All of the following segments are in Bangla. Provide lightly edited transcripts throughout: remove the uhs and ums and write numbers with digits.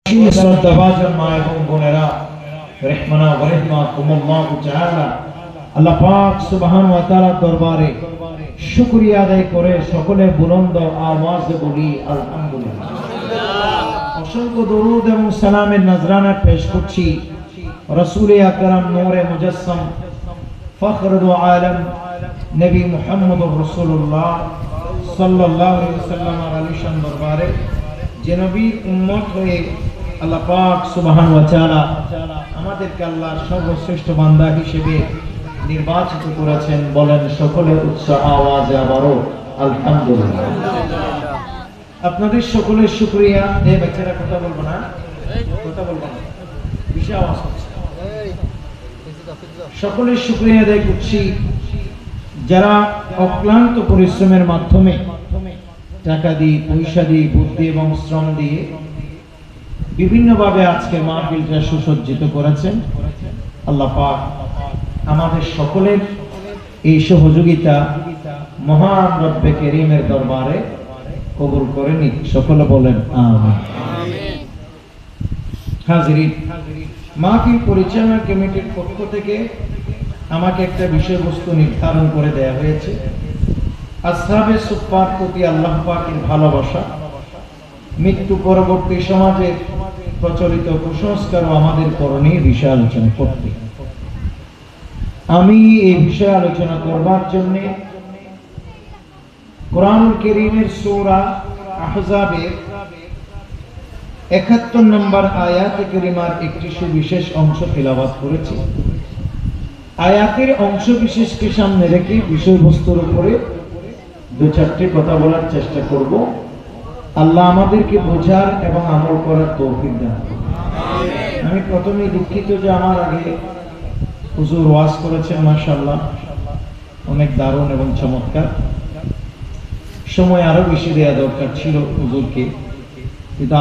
শ্রদ্ধাভাজন মা এবং বোনেরা, রহমানা ওয়া রাহমাকুমুল্লাহু তাআলা, আল্লাহ পাক সুবহানাহু ওয়া তাআলার দরবারে শুকরিয়া আদায় করে সকলে বুলন্দ আওয়াজে বলি আলহামদুলিল্লাহ। অসংখ্য দরুদ এবং সালামের নজরানা পেশ করছি রাসূল আকরাম নূরে মুজাসসাম ফখরুল আলম নবী মুহাম্মদুর রাসূলুল্লাহ সাল্লাল্লাহু আলাইহি ওয়াসাল্লামের আলিশান দরবারে, যে নবীর উম্মত হয়ে আল্লাহ পাক সুবহানাহু ওয়া তাআলা আমাদেরকে আল্লাহর সর্বশ্রেষ্ঠ বান্দা হিসেবে নির্বাচিত করেছেন। বলেন সকলে উচ্চ আওয়াজে আবারও আলহামদুলিল্লাহ। আপনাদের সকলের শুকরিয়া। এই বাচ্চারা কথা বলবো না, কথা বলবো না, বেশি আওয়াজ হচ্ছে। সকলের শুকরিয়া আদায় করছি যারা অক্লান্ত পরিশ্রমের মাধ্যমে টাকা দিয়ে, পয়সা দিয়ে, বুদ্ধি এবং শ্রম দিয়ে বিভিন্নভাবে আজকে মাহফিলটা সুসজ্জিত করেছেন। আল্লাহ পাক আমাদের সকলের এই সহযোগিতা মহান রব্বে কারীমের দরবারে কবুল করে নিক। সকলে বলেন আমিন। হাজিরিন, মাহফিল পরিচালনা কমিটির পক্ষ থেকে আমাকে একটা বিষয়বস্তু নির্ধারণ করে দেয়া হয়েছে। আসহাবে সুফফার প্রতি আল্লাহ পাকের ভালোবাসা, মৃত্যু পরবর্তী সমাজের প্রচলিত কুসংস্কার ও আমাদের করণীয় বিষয়ে আলোচনা করতে। আমি এই বিষয়ে আলোচনা করবার জন্য কোরআনুল কারীমের সূরা আহজাবের ৭১ নম্বর আয়াতে কারিমার একটি সুবিশেষ অংশ তেলাওয়াত করেছি। আয়াতের অংশ বিশেষকে সামনে রেখে বিষয়বস্তুর উপরে দু চারটি কথা বলার চেষ্টা করব। আল্লাহ আমাদেরকে বোঝার এবং আমল করার তৌফিক দান করুন। আমি প্রথমে দুঃখিত যে আমার আগে হুজুর ওয়াজ করেছেন, মাশাআল্লাহ অনেক দারুণ এবং চমৎকার। সময় আরো বেশি দেওয়া দরকার ছিল হুজুরকে, কিন্তু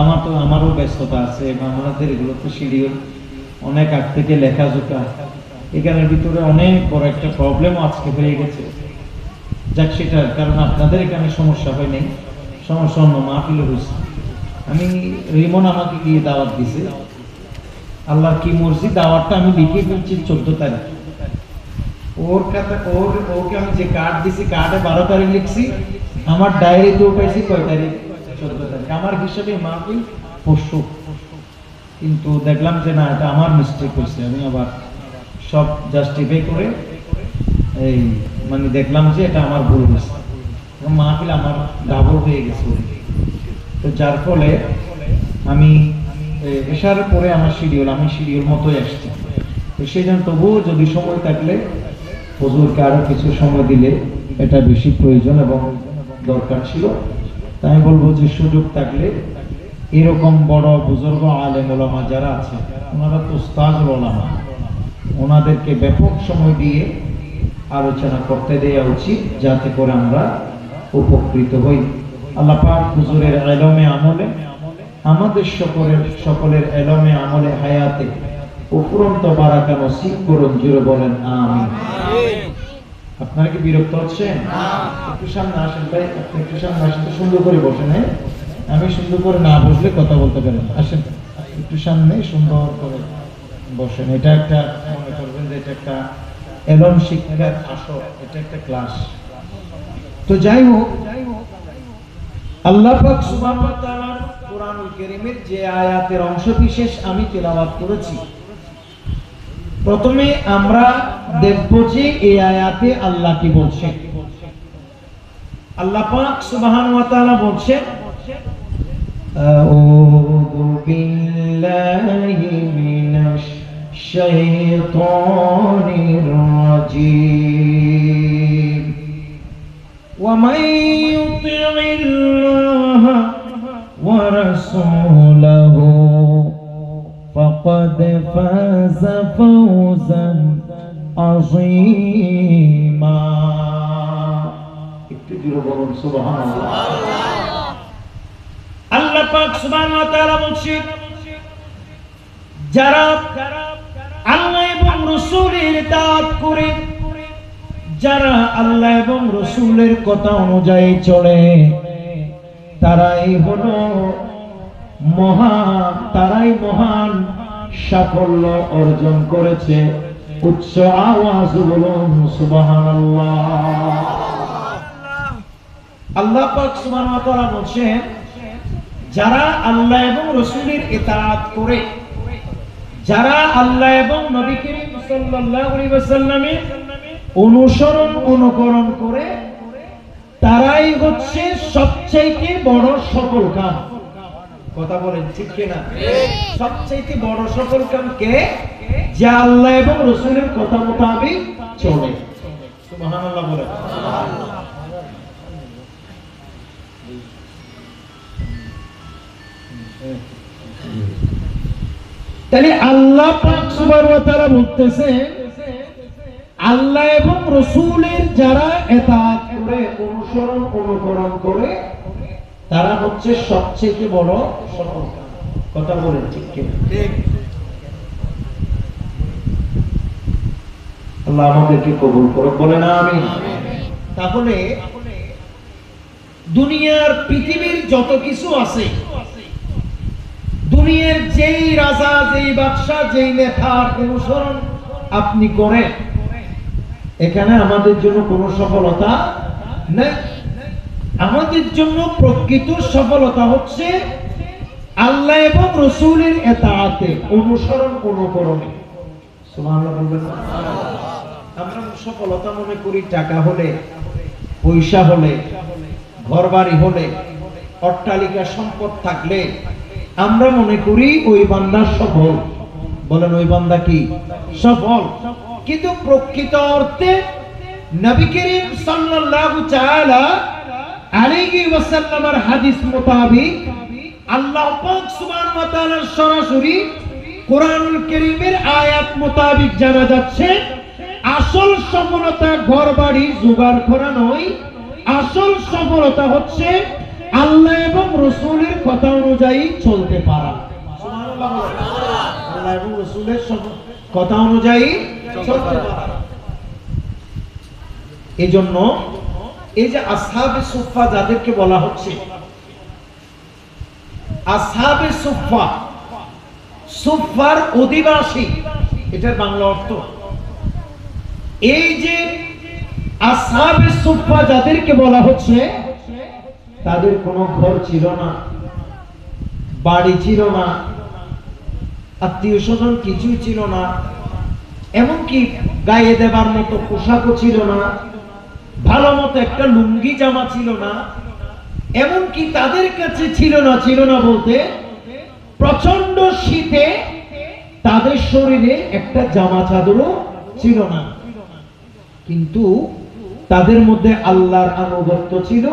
আমারও ব্যস্ততা আছে এবং আমাদের এগুলো তো শিডিউল অনেক আগ থেকে লেখাজোকা, এখানের ভিতরে অনেক বড় একটা প্রবলেমও আজকে হয়ে গেছে। যাক, সেটার কারণ আপনাদের এখানে সমস্যা হয় নাই, সমস্যা অন্য মাহফিলে হয়েছে। আমি রিমন আমাকে গিয়ে দাওয়াত দিছে, আল্লাহ কি মসজিদ, দাওয়াতটা আমি লিখে ফেলছি 14 তারিখ। ওকে আমি যে কার্ড দিছি, কার্ডে 12 তারিখ লিখছি, আমার ডায়েরিতেও পাইছি কয় তারিখ, 14 তারিখ। আমার হিসাবে মাহফিল পরশু, কিন্তু দেখলাম যে না, এটা আমার মিস্টেক হয়েছে। আমি আবার সব জাস্টিফাই করে এই দেখলাম যে এটা আমার ভুল হয়েছে, মাহফিল আমার ডাবল হয়ে গেছে। তো যার ফলে আমি এসার পরে আমার শিডিউল, আমি শিডিউল মতোই আসছি। তো সেই জন্য তবুও যদি সময় থাকলে হুজুরকে আরো কিছু সময় দিলে এটা বেশি প্রয়োজন এবং দরকার ছিল। তাই আমি বলবো যে সুযোগ থাকলে এরকম বড় বুজুর্গ আলেম ওলামা যারা আছে, ওনারা তো উস্তাদুল ওলামা, ওনাদেরকে ব্যাপক সময় দিয়ে আলোচনা করতে দেওয়া উচিত, যাতে করে আমরা উপকৃত হই। আল্লাহ পাক হুজুরের ইলমে আমলে, আমাদের সকলের ইলমে আমলে হায়াতে উপরন্ত বারাকা নসিব করুন। জুড়ে বলেন আমিন। আপনারা কি বিরক্ত হচ্ছেন? একটু সামনে আসেন ভাই, আপনি একটু সামনে আসেন তো, সুন্দর করে বসেন। হ্যাঁ, আমি সুন্দর করে না বসলে কথা বলতে পারেন। আসেন একটু সামনে, সুন্দর করে বসেন। এটা একটা মনে করবেন যে এটা একটা এলম শিক্ষার আসর, এটা একটা ক্লাস। তো যাই হোক, আল্লাহ পাক সুবহানাহু ওয়া তাআলা কোরআনুল কারীমের যে আয়াতের অংশ বিশেষ আমি তেলাওয়াত করেছি, প্রথমে আমরা দেখব যে এই আয়াতে আল্লাহ কি বলছেন। আল্লাহ পাক সুবহানাহু ওয়া তাআলা বলছেন, আউযু বিল্লাহি মিনাশ শাইতানির রাজীম। ওয়া মান ইউতি'ইল্লাহা ওয়া রাসূলাহু فقد فاز فوزا عظيما। একটু জোরে বলুন সুবহানাল্লাহ। আল্লাহ পাক সুবহানাহু ওয়া তাআলা বলেন, যারা আল্লাহ এবং রাসূলের ইতাআত করে, যারা আল্লাহ এবং রাসূলের কথা অনুযায়ী চলে, তারাই হলো তারাই মহান সাফল্য অর্জন করেছে। উচ্চ আওয়াজ বলুন সুবহানাল্লাহ। আল্লাহ পাক সুবহানাহু ওয়া তাআলা বলেন, যারা আল্লাহ এবং রাসূলের ইতাআত করে, যারা আল্লাহ এবং নবী করিম সাল্লাল্লাহু আলাইহি ওয়াসাল্লামের অনুকরণ করে, তারাই হচ্ছে সবচেয়ে বড় সফলকাম। কথা বলেন ঠিক কিনা? সবচেয়ে বড় সফলকাম কে? যে আল্লাহ এবং রাসূলের কথা মোতাবেক চলে। সুবহানাল্লাহ বলেন। তাহলে আল্লাহ পাক সুবহানাহু ওয়া তাআলা বলতেছে, আল্লাহ এবং রাসূলের যারা ইতাআত করে, অনুকরণ করে, তারা হচ্ছে সবচেয়ে বড় সফলকাম। কথা বলেন ঠিক কিনা? ঠিক। আল্লাহ আমাদেরকে কবুল করুন, বলেন আমিন। তাহলে দুনিয়ার পৃথিবীর যত কিছু আছে, দুনিয়ার যেই রাজা, যেই বাদশা, যেই নেতার অনুসরণ আপনি করেন, এখানে আমাদের জন্য কোনো সফলতা নেই। আমাদের জন্য প্রকৃত সফলতা হচ্ছে আল্লাহ এবং রাসূলের ইতাআতে, অনুকরণে। সুবহানাল্লাহ বলবেন না? আমরা সফলতা মনে করি টাকা হলে, পয়সা হলে, ঘরবাড়ি হলে, অট্টালিকা সম্পদ থাকলে আমরা মনে করি ওই বান্দা সফল। বলেন ওই বান্দা কি সফল? কিন্তু প্রকৃত অর্থে নবী করিম সাল্লাল্লাহু তাআলা আলাইহি ওয়াসাল্লামের হাদিস মোতাবেক আল্লাহ পাক সুবহানাহু ওয়া তাআলা সরাসরি কোরআনুল কারীমের আয়াত মোতাবেক জানা যাচ্ছে, আসল সফলতা ঘরবাড়ি জোগাড় করা নয়, আসল সফলতা হচ্ছে আল্লাহ এবং রাসূলের কথা অনুযায়ী চলতে পারা। সুবহানাল্লাহ। আল্লাহ এবং রাসূলের কথা অনুযায়ী চলতে পারা। এজন্য এই যে আসহাবে সুফফা যাদেরকে বলা হচ্ছে, আসহাবে সুফফা, সুফফার অধিবাসী, এটার বাংলা অর্থ। এই যে আসহাবে সুফফা যাদেরকে বলা হচ্ছে, তাদের কোনো ঘর ছিল না, বাড়ি ছিল না, আত্মীয় স্বজন কিছুই ছিল না, এমনকি গায়ে দেবার মতো পোশাকও ছিল না, ভালো মতো একটা লুঙ্গি জামা ছিল না, এমনকি তাদের কাছে ছিল না বলতে প্রচন্ড শীতে তাদের শরীরে একটা জামা চাদরও ছিল না। কিন্তু তাদের মধ্যে আল্লাহর আনুগত্য ছিল,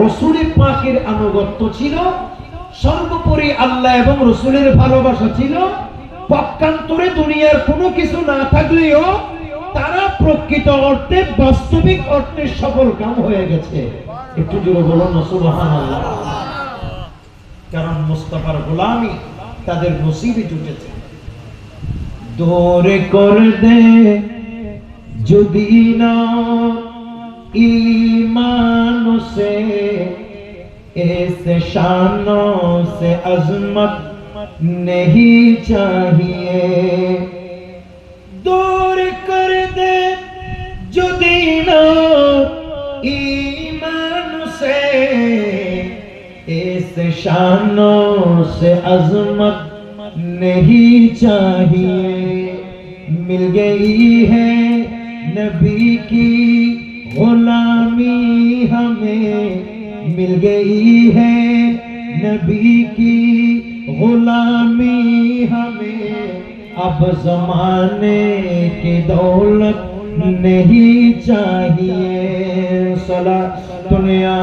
রাসূল পাকের আনুগত্য ছিল, সর্বোপরি আল্লাহ এবং রাসূলের ভালোবাসা ছিল। পক্ষান্তরে দুনিয়ার কোনো কিছু না থাকলেও তারা প্রকৃত অর্থে, বাস্তবিক অর্থে সফল কাম হয়ে গেছে। একটু জোরে বলুন সুবহানাল্লাহ। কারণ মুস্তাফার গোলামি তাদের নসিবে জুটেছে। দূরে করে দে যদি না ईमान से ऐसे शानों से अजमत नहीं चाहिए, दूर कर दे जो दीन ईमान से ऐसे शानों से अजमत नहीं चाहिए। मिल गई है नबी की गुलामी हमें, मिल गई है नबी की गुलामी हमें, अब ज़माने की दौलत नहीं चाहिए। सला दुनिया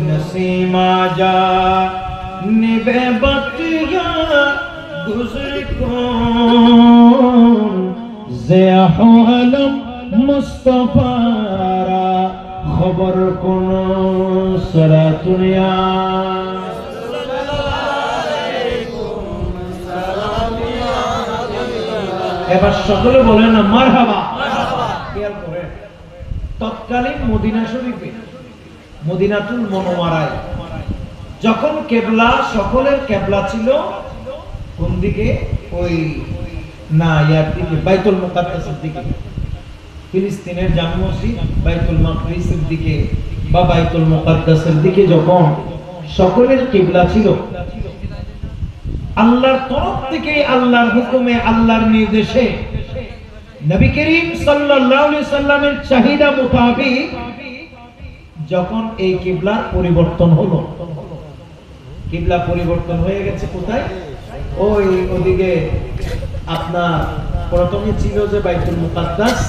नसीमा जा निबे बतिया गुज़र कौन ज़िया अलम मुस्तफारा खबर कौन सरा दुनिया। এবার সকলে বলেন না মারহাবা। খেয়াল করেন, তৎকালীন মদিনা শরীফে মদিনাতুল মুনাওয়ারায় যখন কেবলা সকলের কেবলা ছিল কোন দিকে? ওই না ইয়ার দিকে, বাইতুল মুকাদ্দাসের দিকে, ফিলিস্তিনের জামে মসজিদ বাইতুল মাকদিসের দিকে বা বাইতুল মুকাদ্দাসের দিকে যখন সকলের কিবলা ছিল, আল্লাহর তরফ থেকে আল্লাহর হুকুমে আল্লাহর নির্দেশে নবী করিম সাল্লাল্লাহু আলাইহি সাল্লামের চাহিদা মোতাবেক যখন এই কিবলার পরিবর্তন হলো, কিবলা পরিবর্তন হয়ে গেছে কোথায়? ওই ওদিকে আপনার প্রথমে ছিল যে বাইতুল মুকাদ্দাস,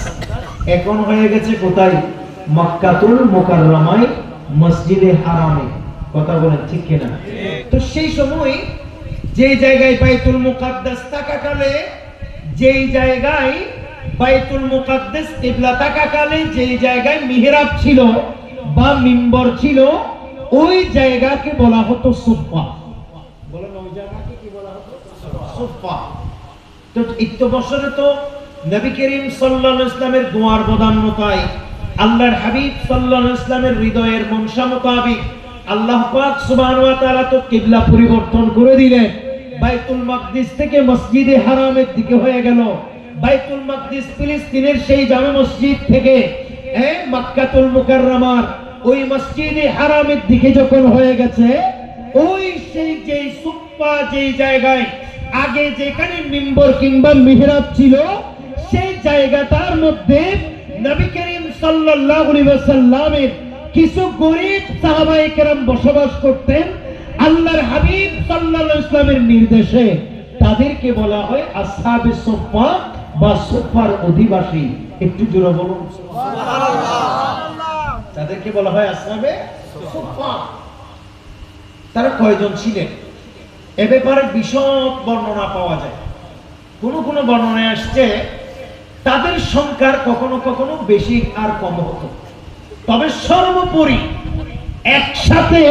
এখন হয়ে গেছে কোথায়? মক্কাতুল মুকাররমায় মসজিদে হারামে। কথা বলেন ঠিক কিনা? তো সেই সময় যে জায়গায় বাইতুল মুকাদ্দাস থাকাকালে, যেই জায়গায় বাইতুল মুকাদ্দাস কিবলা থাকাকালে যেই জায়গায় মিহরাব ছিল বা মিম্বর ছিল, ওই জায়গাকে বলা হতো সুফা। বলেন ওই জায়গাকে কি বলা হতো? সুফা। তো ইত্তো বছরে তো নবী করিম সাল্লাল্লাহু আলাইহি ওয়াসাল্লামের দোয়ার বদান্যতায় আল্লাহর হাবিব সাল্লাল্লাহু আলাইহি ওয়াসাল্লামের হৃদয়ের মনসা মোতাবেক আল্লাহ পাক সুবহানাহু ওয়া তাআলা তো কিবলা পরিবর্তন করে দিলেন। বাইতুল মাকদিস থেকে মসজিদে হারামের দিকে হয়ে গেল। বাইতুল মাকদিস ফিলিস্তিনের সেই জামে মসজিদ থেকে মক্কাতুল মুকাররমার ওই মসজিদে হারামের দিকে যখন হয়ে গেছে, ওই সেই যেই সুফা যেই জায়গায় আগে যেখানে মিম্বর কিংবা মিহরাব ছিল, সেই জায়গাটার মধ্যে নবী করিম সাল্লাল্লাহু আলাইহি ওয়াসাল্লামের কিছু গরীব সাহাবায়ে কেরাম বসবাস করতেন। আল্লাহর হাবিব সাল্লাল্লাহু আলাইহি ওয়াসাল্লামের নির্দেশে তাদেরকে বলা হয় আসহাবে সুফা বা সুফার অধিবাসী। একটু জোরে বলুন সুবহানাল্লাহ। তাদেরকে বলা হয় আসহাবে সুফা। তারা কয়জন ছিলেন এ ব্যাপারে বিশদ বর্ণনা পাওয়া যায়। কোন কোন বর্ণনায় আসছে তাদের সংখ্যার কখনো কখনো বেশি আর কম হতো, তবে সর্বোপরি একসাথে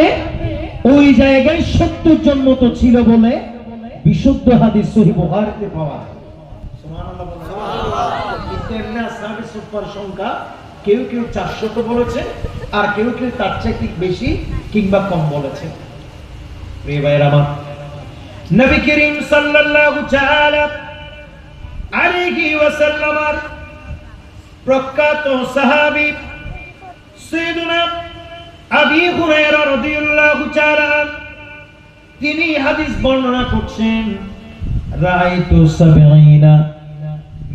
ওই জায়গায় 70 জন মতো ছিল বলে বিশুদ্ধ হাদিস সহিহ বুখারীতে পাওয়া যায়। সুবহানাল্লাহ বলেন। কিন্তু এমনি আসহাবে সুফার সংখ্যা কেউ কেউ 400 বলেছে, আর কেউ কেউ তার চেয়ে বেশি কিংবা কম বলেছে। প্রিয় ভাইরা আমার, নবী করিম সাল্লাল্লাহু তাআলা আলাইহি ওয়াসাল্লামের প্রখ্যাত সাহাবী সাইয়্যিদুনা আবী হুরায়রা রাদিয়াল্লাহু তাআলা তিনি হাদিস বর্ণনা করছেন, রাআইতু সাবঈনা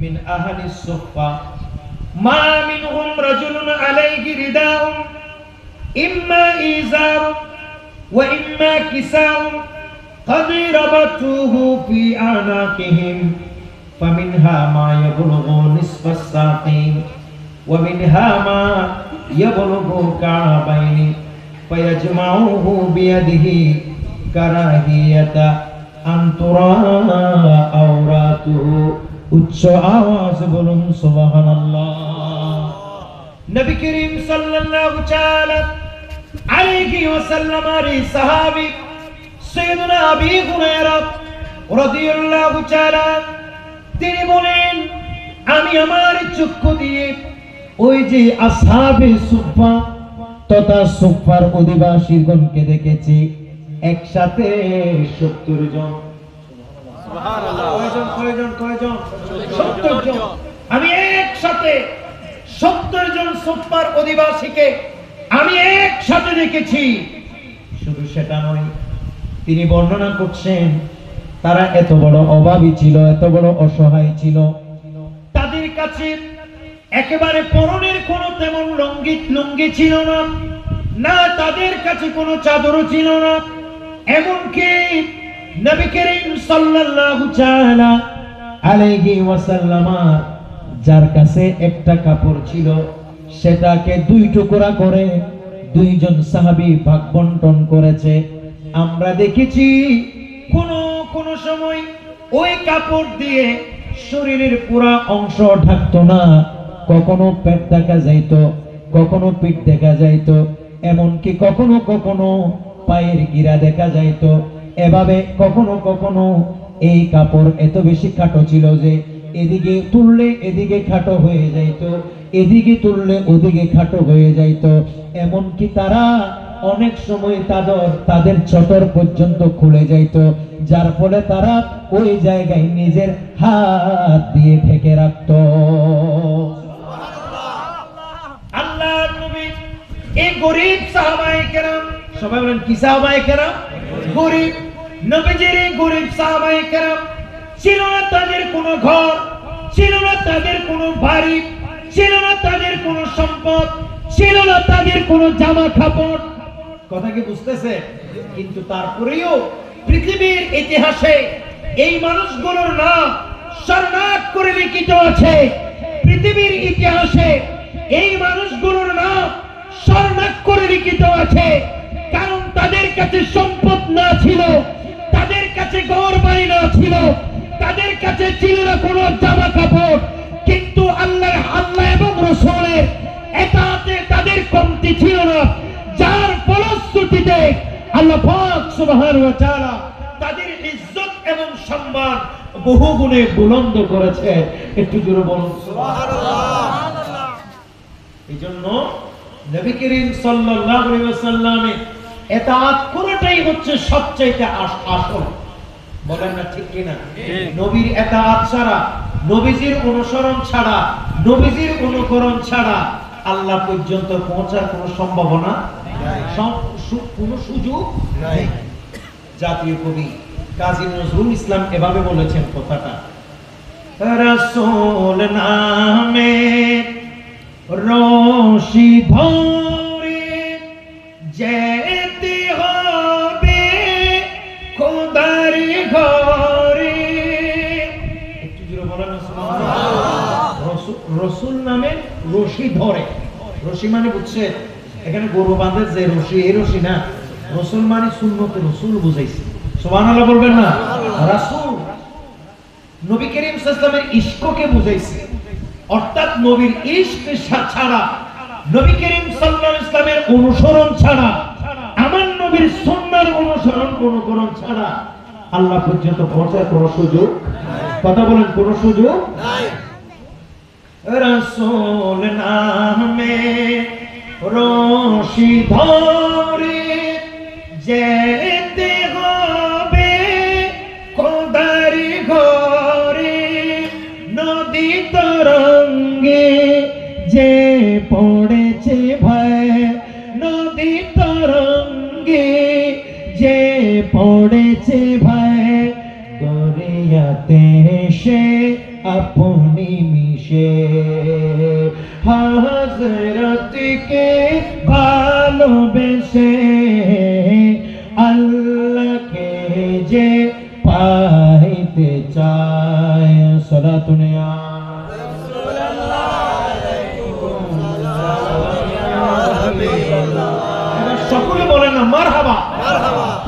মিন আহলিস সুফা মা মিনহুম রাজুলুন আলাইহি রিদাউন ইম্মা ইজার ওয়া ইম্মা কিসাউন قد ربطوه في أعناقهم فمنها ما يبلغ نصف الساقين ومنها ما يبلغ كعبين فيجمعوه بيده كراهية أن ترى عورته। উচ্চ আওয়াজ বলুন সুবহানাল্লাহ। নবী করিম সাল্লাল্লাহু তাআলা আলাইহি ওয়াসাল্লামের সাহাবী সাইয়্যিদুনা আবী হুরায়রা রাদিয়াল্লাহু তাআলা তিনি বলেন, আমি আমার চক্ষু দিয়ে ওই যে আসহাবে সুফা তথা সুফার অধিবাসীগণকে দেখেছি একসাথে 70 জন। সুবহানাল্লাহ। কয়জন? 70 জন। আমি একসাথে 70 জন সুফার অধিবাসীকে আমি একসাথে দেখেছি। শুধু সেটা নয়, তিনি বর্ণনা করছেন তারা এত বড় অভাবী ছিল, এত বড় অসহায় ছিল, তাদের কাছে একেবারে পরনের কোনো তেমন লুঙ্গি ছিল না, না তাদের কাছে কোনো চাদরও ছিল না। এমনকি নবী করিম সাল্লাল্লাহু তাআলা আলাইহি ওয়াসাল্লাম যার কাছে একটা কাপড় ছিল সেটাকে 2 টুকরা করে 2 জন সাহাবী ভাগ বন্টন করেছে। আমরা দেখেছি কোন সময় ওই কাপড় দিয়ে শরীরের পুরো অংশ ঢাকতো না, কখনো পেট দেখা যাইতো, কখনো পিঠ দেখা যাইতো, এমনকি কখনো কখনো পায়ের গিরা দেখা যাইতো। এভাবে কখনো কখনো এই কাপড় এত বেশি কাটো ছিল যে এদিকে তুললে এদিকে খাটো হয়ে যাইত, এদিকে তুললে ওদিকে খাটো হয়ে যাইত। এমনকি তারা অনেক সময় তাদের চটর পর্যন্ত খুলে যাইত, যার ফলে তারা ওই জায়গায় নিজের হাত দিয়ে ঢেকে রাখত। আল্লাহর নবী এই গরীব সাহাবায়ে কেরাম, সবাই বলেন কি সাহাবায়ে কেরাম? গরীব। নবীজির এই গরীব সাহাবায়ে কেরাম ছিল না তাদের কোনো ঘর, ছিল না তাদের কোনো বাড়ি, ছিল না তাদের কোনো সম্পদ, ছিল না তাদের কোনো জামা কাপড়। কথা কি বুঝতেছে? কিন্তু তারপরেও পৃথিবীর ইতিহাসে এই মানুষগুলোর নাম স্বর্ণাক্ষরে করে লিখিত আছে। পৃথিবীর ইতিহাসে এই মানুষগুলোর নাম স্বর্ণাক্ষরে করে লিখিত আছে, কারণ তাদের কাছে সম্পদ না ছিল, তাদের কাছে ঘর বাড়ি না ছিল, তাদের কাছে ছিল না কোনো জামা কাপড়, কিন্তু আল্লাহ এবং রাসূলের ইতাআতে তাদের কমতি ছিল না, যার ফলশ্রুতিতে আল্লাহ পাক সুবহানাহু ওয়া তাআলা তাদের ইজ্জত এবং সম্মান বহু গুণে বুলন্দ করেছে। একটু জোরে বলুন সুবহানাল্লাহ। এইজন্য নবী করিম সাল্লাল্লাহু আলাইহি ওয়াসাল্লামের ইতাআত করাটাই হচ্ছে সবচেয়ে আসল। বলেন না ঠিক কিনা? নবীর ইতাআত ছাড়া, নবীজির অনুসরণ ছাড়া, নবীজির অনুকরণ ছাড়া আল্লাহ পর্যন্ত পৌঁছার কোনো সম্ভাবনা নাই, কোনো সুযোগ নাই। জাতীয় কবি কাজী নজরুল ইসলাম এভাবে বলেছেন কথাটা, রাসূল নামে রশি ধরে যেতে হবে খোদার ঘরে। একটু জোরে বলেন সুবহানাল্লাহ। রাসূল নামে রশি ধরে, রশি মানে বুঝছে এখানে গরু বাঁধে যে রশি, এই রশি না, রাসূল মানে সুন্নতে রাসূল বুঝাইছে। সুবহানাল্লাহ বলবেন না? রাসূল নবী করিম সাল্লাল্লাহু আলাইহি ওয়াসাল্লামের ইশককে বুঝাইছে, অর্থাৎ নবীর ইশক ছাড়া, নবী করিম সাল্লাল্লাহু আলাইহি ওয়াসাল্লামের অনুসরণ ছাড়া, আমার নবীর সুন্নাহর অনুকরণ ছাড়া আল্লাহ পর্যন্ত পৌঁছার কোনো সুযোগ নাই। কথা বলেন, কোনো সুযোগ নাই। রাসূল নামে রশি ধরে যেতে হবে খোদার ঘরে, নদী তরঙ্গে যে পড়েছে ভাই, নদী তরঙ্গে যে পড়েছে ভাই, দরিয়াতে সে আপনি মিশে, হযরতকে ভালোবেসে আল্লাহকে যে পাইতে চায়। সালাতুন ইয়া সকলে বলেন না মারহাবা।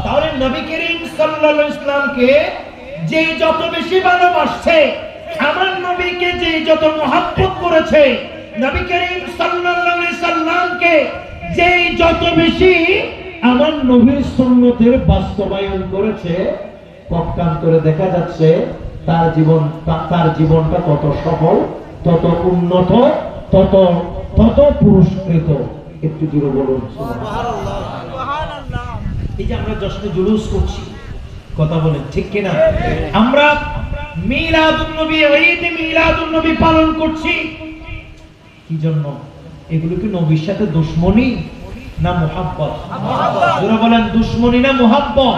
তাহলে নবী করিম সাল্লাল্লাহু আলাইহি ওয়াসাল্লামকে যে যত বেশি ভালোবাসছে, আমার নবীকে যে যত মহব্বত করেছে, নবী করিম সাল্লাল্লাহু আলাইহি ওয়াসাল্লামকে যে যত বেশি আমার নবীর সুন্নতের বাস্তবায়ন করেছে, পক্ষান্তরে দেখা যাচ্ছে তার জীবনটা তত সফল, তত উন্নত, তত পুরস্কৃত। একটু জোরে বলুন সুবহানাল্লাহ। এই যে আমরা জশ্নে জুলুস করছি, কথা বলেন ঠিক কিনা? আমরা মিলাদুন নবী, ঈদ মিলাদুন নবী পালন করছি কি জন্য? এগুলো কি নবীর সাথে দুশমনি না মুহাব্বত? যারা বলেন দুশমনি না মুহাব্বত?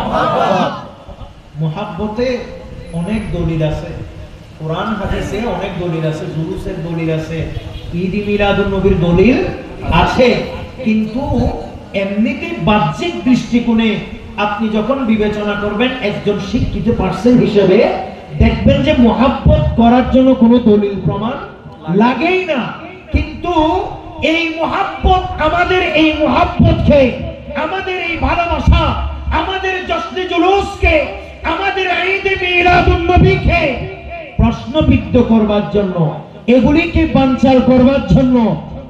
মুহাব্বতে অনেক দলিল আছে, কোরআন হাদিসে অনেক দলিল আছে, জুলুসের দলিল আছে, ঈদ মিলাদুন নবীর দলিল আছে। কিন্তু এমনিতে বাহ্যিক দৃষ্টিকোণে আপনি যখন বিবেচনা করবেন একজন শিক্ষিত পার্সন হিসেবে, দেখবেন যে মুহাব্বত করার জন্য কোনো দলিল প্রমাণ লাগেই না। কিন্তু এই মুহাব্বত, আমাদের এই মুহাব্বতকে, আমাদের এই ভালোবাসা, আমাদের জশ্নে জুলুসকে, আমাদের ঈদ মিলাদুন নবীকে প্রশ্নবিদ্ধ করবার জন্য, এগুলিকে বানচাল করবার জন্য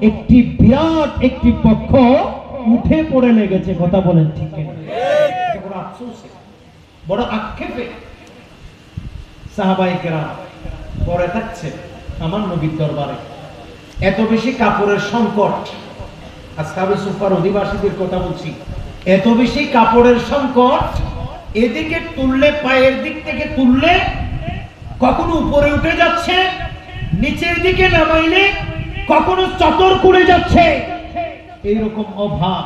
একটি বিরাট একটি পক্ষ উঠে পড়ে লেগেছে। কথা বলেন ঠিক কিনা? বড় আফসোস, বড় আক্ষেপে সাহাবায়ে কেরাম পরে থাকছে আমার নবীর দরবারে। এত বেশি কাপড়ের সংকট, আসহাবে সুফার অধিবাসীদের কথা বলছি, এত বেশি কাপড়ের সংকট, এদিকে তুললে পায়ের দিক থেকে তুললে কখনো উপরে উঠে যাচ্ছে, নিচের দিকে নামাইলে কখনো চতর করে যাচ্ছে, এইরকম অভাব।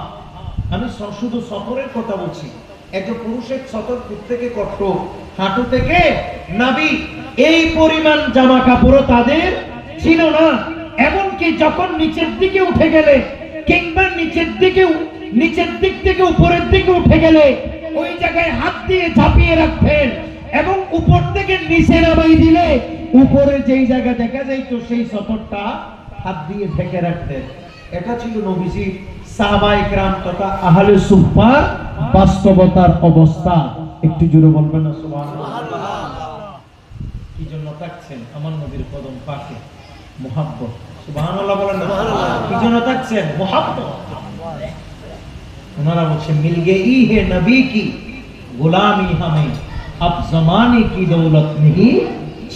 আমি শুধু সফরের কথা বলছি। একজন পুরুষের সতর থেকে কষ্ট, হাঁটু থেকে নাভি, এই পরিমাণ জামা কাপড়ও তাদের ছিল না। এমনকি যখন নিচের দিকে উঠে গেলে কিংবা নিচের দিক থেকে উপরের দিকে উঠে গেলে ওই জায়গায় হাত দিয়ে ঝাঁপিয়ে রাখতেন এবং উপর থেকে নিচে নামাই দিলে উপরে যেই জায়গা দেখা যাইতো সেই সতরটা হাত দিয়ে ঢেকে রাখতেন। এটা ছিল নবীজির সাহাবায়ে কেরাম তথা আহলে সুফফার বাস্তবতার অবস্থা। একটু জোরে বলবেন না সুবহানাল্লাহ। কি জন্য থাকছেন আমার নবীর কদম পাশে? মুহাব্বত। সুবহানাল্লাহ বলেন না। কি জন্য থাকছেন? মুহাব্বত। ওনারা বলছে মিল গई है नबी की गुलामी हमें अब जमाने की दौलत नहीं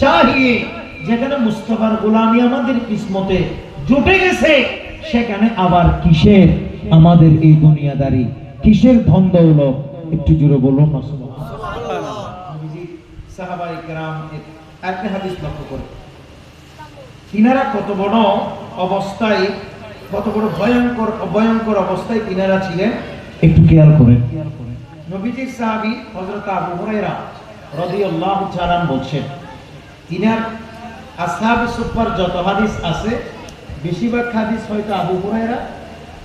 चाहिए। যেখানে মুস্তাফার গোলামি আমাদের কিসমতে জুটে গেছে, সেখানে আবার কিসের আমাদের এই দুনিয়াদারি, কিসের ধন দৌলত? একটু জোরে বলুন না সুবহানাল্লাহ। নবীজি সাহাবায়ে কেরাম একটা হাদিস লক্ষ্য করে, তিনারা কত বড় অবস্থায়, কত বড় ভয়ঙ্কর অবস্থায় তিনারা ছিলেন, একটু খেয়াল করেন। নবীজির সাহাবী হযরত আবু হুরায়রা রাদিয়াল্লাহু তাআলা বলছেন, তিনার আসহাবে সুফফার যত হাদিস আছে বেশিরভাগ হাদিস হয়তো আবু হুরায়রা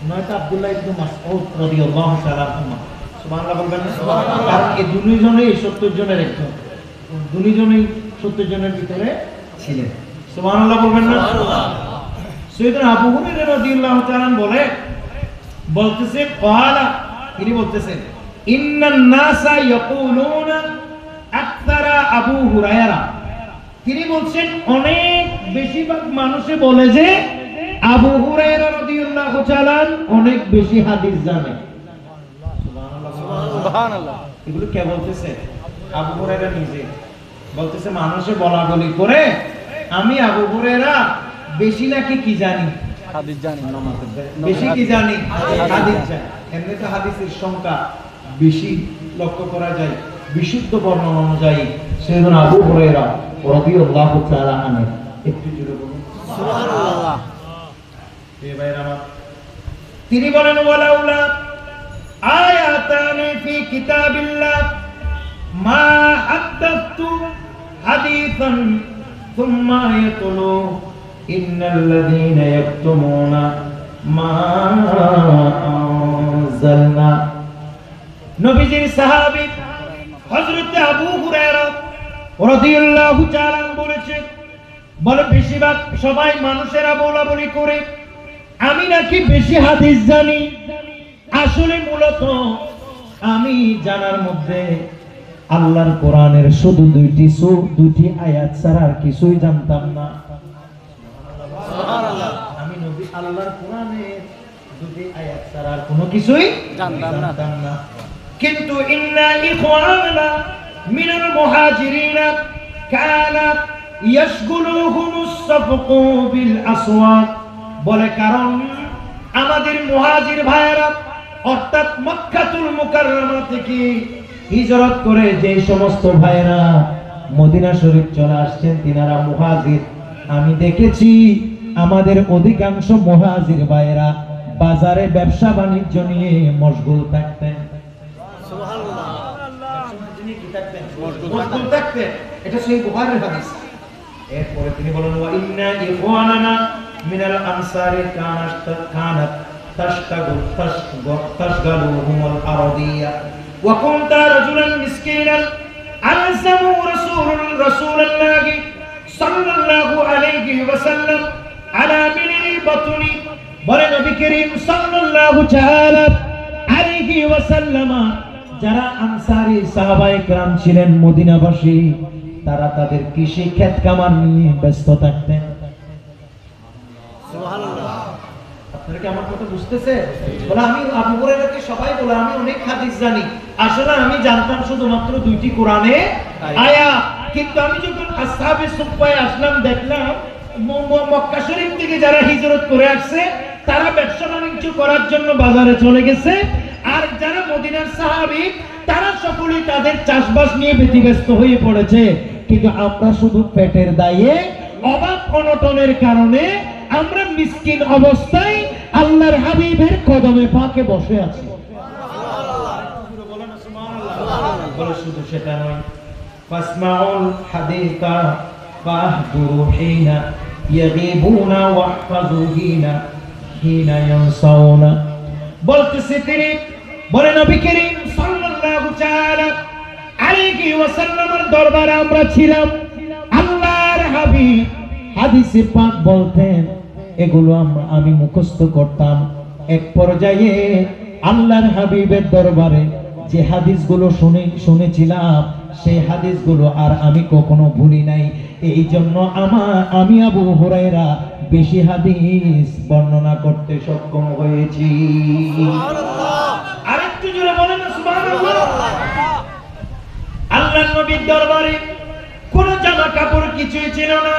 নয়তো আব্দুল্লাহ ইবনে মাসউদ রাদিয়াল্লাহু তাআলা আনহু। সুবহানাল্লাহ বলবেন না? কারণ এই দুইজনেই 70 জনের একজন, দুইজনেই 70 জনের ভিতরে ছিলেন। সুবহানাল্লাহ বলবেন না? সাইয়েদনা আবু হুরায়রা রাদিয়াল্লাহু তাআলা বলতেছে ক্বালা, তিনি বলতেছেন ইন্নান নাসা ইয়াকুলুনা আকসারা আবু হুরায়রা। তিনি বলছেন অনেক বেশিরভাগ মানুষে বলে যে আবু হুরায়রা রাদিয়াল্লাহু তাআলা অনেক বেশি হাদিস জানে। সুবহানাল্লাহ সুবহানাল্লাহ। এগুলো কে বলতেছে? আবু হুরায়রা নিজে বলতেছে, মানুষে বলাবলি করে আমি আবু হুরায়রা বেশি নাকি কি জানি, হাদিস জানি, বেশি কি জানি, হাদিস জানি। এমনি তো হাদিসের সংখ্যা বেশি লক্ষ্য করা যায় বিশুদ্ধ বর্ণনা অনুযায়ী। সাইয়েদনা আবু হুরায়রা রাদিয়াল্লাহু তাআলা আনহু। একটু জোরে বলুন সুবহানাল্লাহ। এই ভাইরা আমার, তিনি বলেন ওয়ালাউলা আয়াতানি ফি কিতাবিল্লাহ মা হাদাতু হাদিসান সুম্মা ইয়াতুলু ইন্নাল্লাযীনা ইয়াকতুমুনা মা আনজালনা। নবীজির সাহাবী হযরত আবু হুরায়রা রাদিয়াল্লাহু তাআলা বলেছেন, বলে বেশিরভাগ সবাই মানুষেরা বলাবলি করে আমি নাকি বেশি হাদিস জানি। আসলে মূলত আমি জানার মধ্যে আল্লাহর কোরআনের শুধু দুইটি আয়াত ছাড়া আর কিছুই জানতাম না। সুবহানাল্লাহ। আমি নবী আল্লাহর কোরআনের দুটি আয়াত ছাড়া আর কোনো কিছুই জানতাম না। কিন্তু ইন্না ইখওয়ানা মিনাল মুহাজিরিনা কানা ইয়াশগুলুহুমুস সাফকু বিল আসওয়াক। বলে কারণ আমাদের মুহাজির ভাইয়েরা অর্থাৎ মক্কাতুল মুকাররমা থেকে হিজরত করে যে সমস্ত ভাইয়েরা মদিনা শরীফ চলে আসছেন তিনারা মুহাজির। আমি দেখেছি আমাদের অধিকাংশ মুহাজির ভাইয়েরা বাজারে ব্যবসা বাণিজ্য নিয়ে মশগুল থাকতেন। সুবহানাল্লাহ। মশগুল থাকতেন, এটা সহিহ বুখারীর হাদিস। এরপরে তিনি বলেন ওয়া ইন্না ইখওয়ানানা মিনাল আনসারি কানাত তাশগালুহুমুল আরাদিয়া ওয়া কুনতা রাজুলান মিসকিনান আলজামু রাসূলুল্লাহি সাল্লাল্লাহু আলাইহি ওয়াসাল্লাম আলা মিনি বাতুনি। বলে নবী করিম সাল্লাল্লাহু তাআলা আলাইহি ওয়াসাল্লাম যারা আনসারী সাহাবায়ে কেরাম ছিলেন মদিনাবাসী, তারা তাদের কৃষি ক্ষেত কামার নিয়ে ব্যস্ত থাকতেন। সুবহানাল্লাহ। আপনারা কি আমার কথা বুঝতেছে? বলে আমি আবু হুরায়রাকে সবাই বলে আমি অনেক হাদিস জানি। আসলে আমি জানতাম শুধুমাত্র দুইটি কোরআনে আয়াত। কিন্তু আমি যখন আসহাবে সুফফায় আসলাম, দেখলাম মক্কা শরীফ থেকে যারা হিজরত করে আসছে তারা ব্যবসা বাণিজ্য করার জন্য বাজারে চলে গেছে, আর যারা মদিনার সাহাবী তারা সকলেই তাদের চাষবাস নিয়ে ব্যতিব্যস্ত হয়ে পড়েছে। কিন্তু আমরা শুধু পেটের দায়ে, অভাব অনটনের কারণে আমরা মিসকিন অবস্থায় আল্লাহর হাবিবের কদমে পাকে বসে আছি। বলে শুধু সেটা নয়, ফাসমাউল হাদিসা ফাহদুরু হিনা ইয়াগিবুনা ওয়াহফাযু হিনা ইয়ানসাউনা। বলতেছে তিনি, বলে নবী করিম সাল্লাল্লাহু তাআলা আলাইহি ওয়াসাল্লামের দরবারে আমরা ছিলাম, আল্লাহর হাবিব হাদিসে পাক বলতেন, এগুলো আমি মুখস্থ করতাম। এক পর্যায়ে আল্লাহর হাবিবের দরবারে যে হাদিসগুলো শুনেছিলাম সেই হাদিসগুলো আর আমি কখনো ভুলি নাই। এই জন্য আমি আবু হুরায়রা বেশি হাদিস বর্ণনা করতে সক্ষম হয়েছি। আরেকটু জোরে বলেন সুবহানাল্লাহ। আল্লাহর নবীর দরবারে কোন জামা কাপড় কিছুই ছিল না,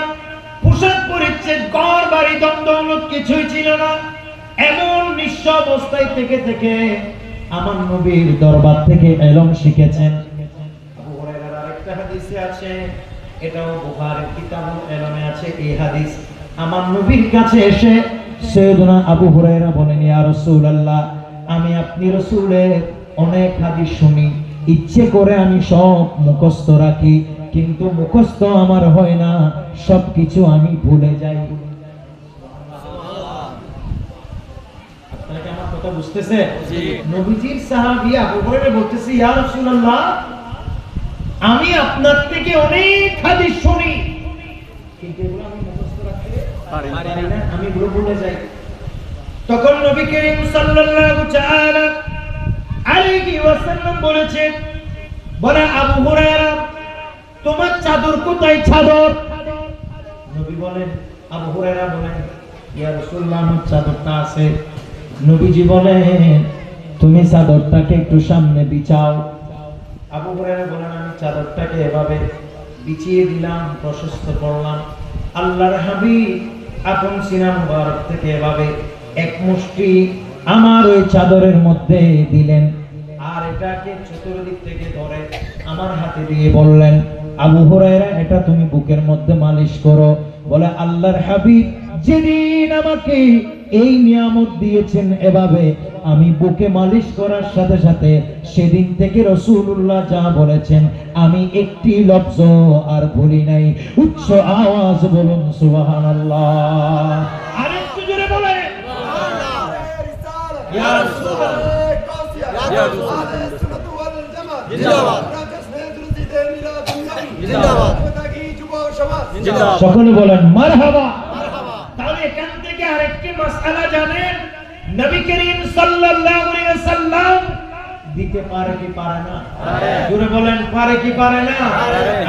পোশাক পরিচ্ছদ ঘর বাড়ি দৌলত কিছুই ছিল না। এমন নিঃস্ব অবস্থায় থেকে থেকে আমার নবীর দরবার থেকে ইলম শিখেছেন। আবু হুরায়রার আরেকটা হাদিসে আছে, এটাও বুখারীর কিতাবুল ইলমে আছে, এই হাদিস আমার নবীর কাছে এসে সাইয়েদনা আবু হুরায়রা বলেন, ইয়া রাসূলুল্লাহ, আমি আপনি রাসূলের অনেক হাদিস শুনি, ইচ্ছে করে আমি সব মুখস্থ রাখি, কিন্তু মুখস্থ আমার হয় না, সবকিছু আমি ভুলে যাই। আপনারা কি আমার কথা বুঝতেছে? জি। নবীজির সাহাবী আবু হুরায়রা বলতেছে, ইয়া রাসূলুল্লাহ, আমি আপনার থেকে অনেক হাদিস শুনি, কিন্তু এগুলো আমি মুখস্থ রাখতে পারি না, আমি এগুলো ভুলে যাই। তখন নবী করিম সাল্লাল্লাহু তাআলা আলাইহি ওয়াসাল্লাম বলেছেন, বলে আবু হুরায়রা, তোমার চাদর কোথায়? চাদর। নবী বলেন, আবু হুরায়রা বলেন, ইয়া রাসূলুল্লাহ, আমার চাদরটা আছে। নবীজি বলেন, তুমি চাদরটাকে একটু সামনে বিছাও। আবু হুরায়রা বলেন, আমি চাদরটাকে এভাবে বিছিয়ে দিলাম, প্রশস্ত করলাম। আল্লাহর হাবিব আপন সিনা মুবারক থেকে এভাবে এক মুষ্টি আমার ওই চাদরের মধ্যে দিলেন, আর এটাকে চতুর্দিক থেকে ধরে আমার হাতে দিয়ে বললেন, আবু হুরায়রা, এটা তুমি বুকের মধ্যে মালিশ করো। বলে আল্লাহর হাবিব যেদিন আমাকে এই নিয়ামত দিয়েছেন এভাবে আমি বুকে মালিশ করার সাথে সাথে, সেদিন থেকে রাসূলুল্লাহ যা বলেছেন আমি একটি লফজ আর ভুলি নাই। উচ্চ আওয়াজ বলুন সুবহানাল্লাহ। আরেকটু জোরে বলেন ইয়া রাসূলুল্লাহ, ইয়া রাসূলুল্লাহ, জিন্দাবাদ, জিন্দাবাদ। সকলে বলেন মারহাবা। তাহলে এখান থেকে আরেকটি মাসআলা জানেন, নবী করিম সাল্লাল্লাহু আলাইহি ওয়াসাল্লাম দিতে পারে কি পারে না? জোরে বলেন, পারে কি পারে না?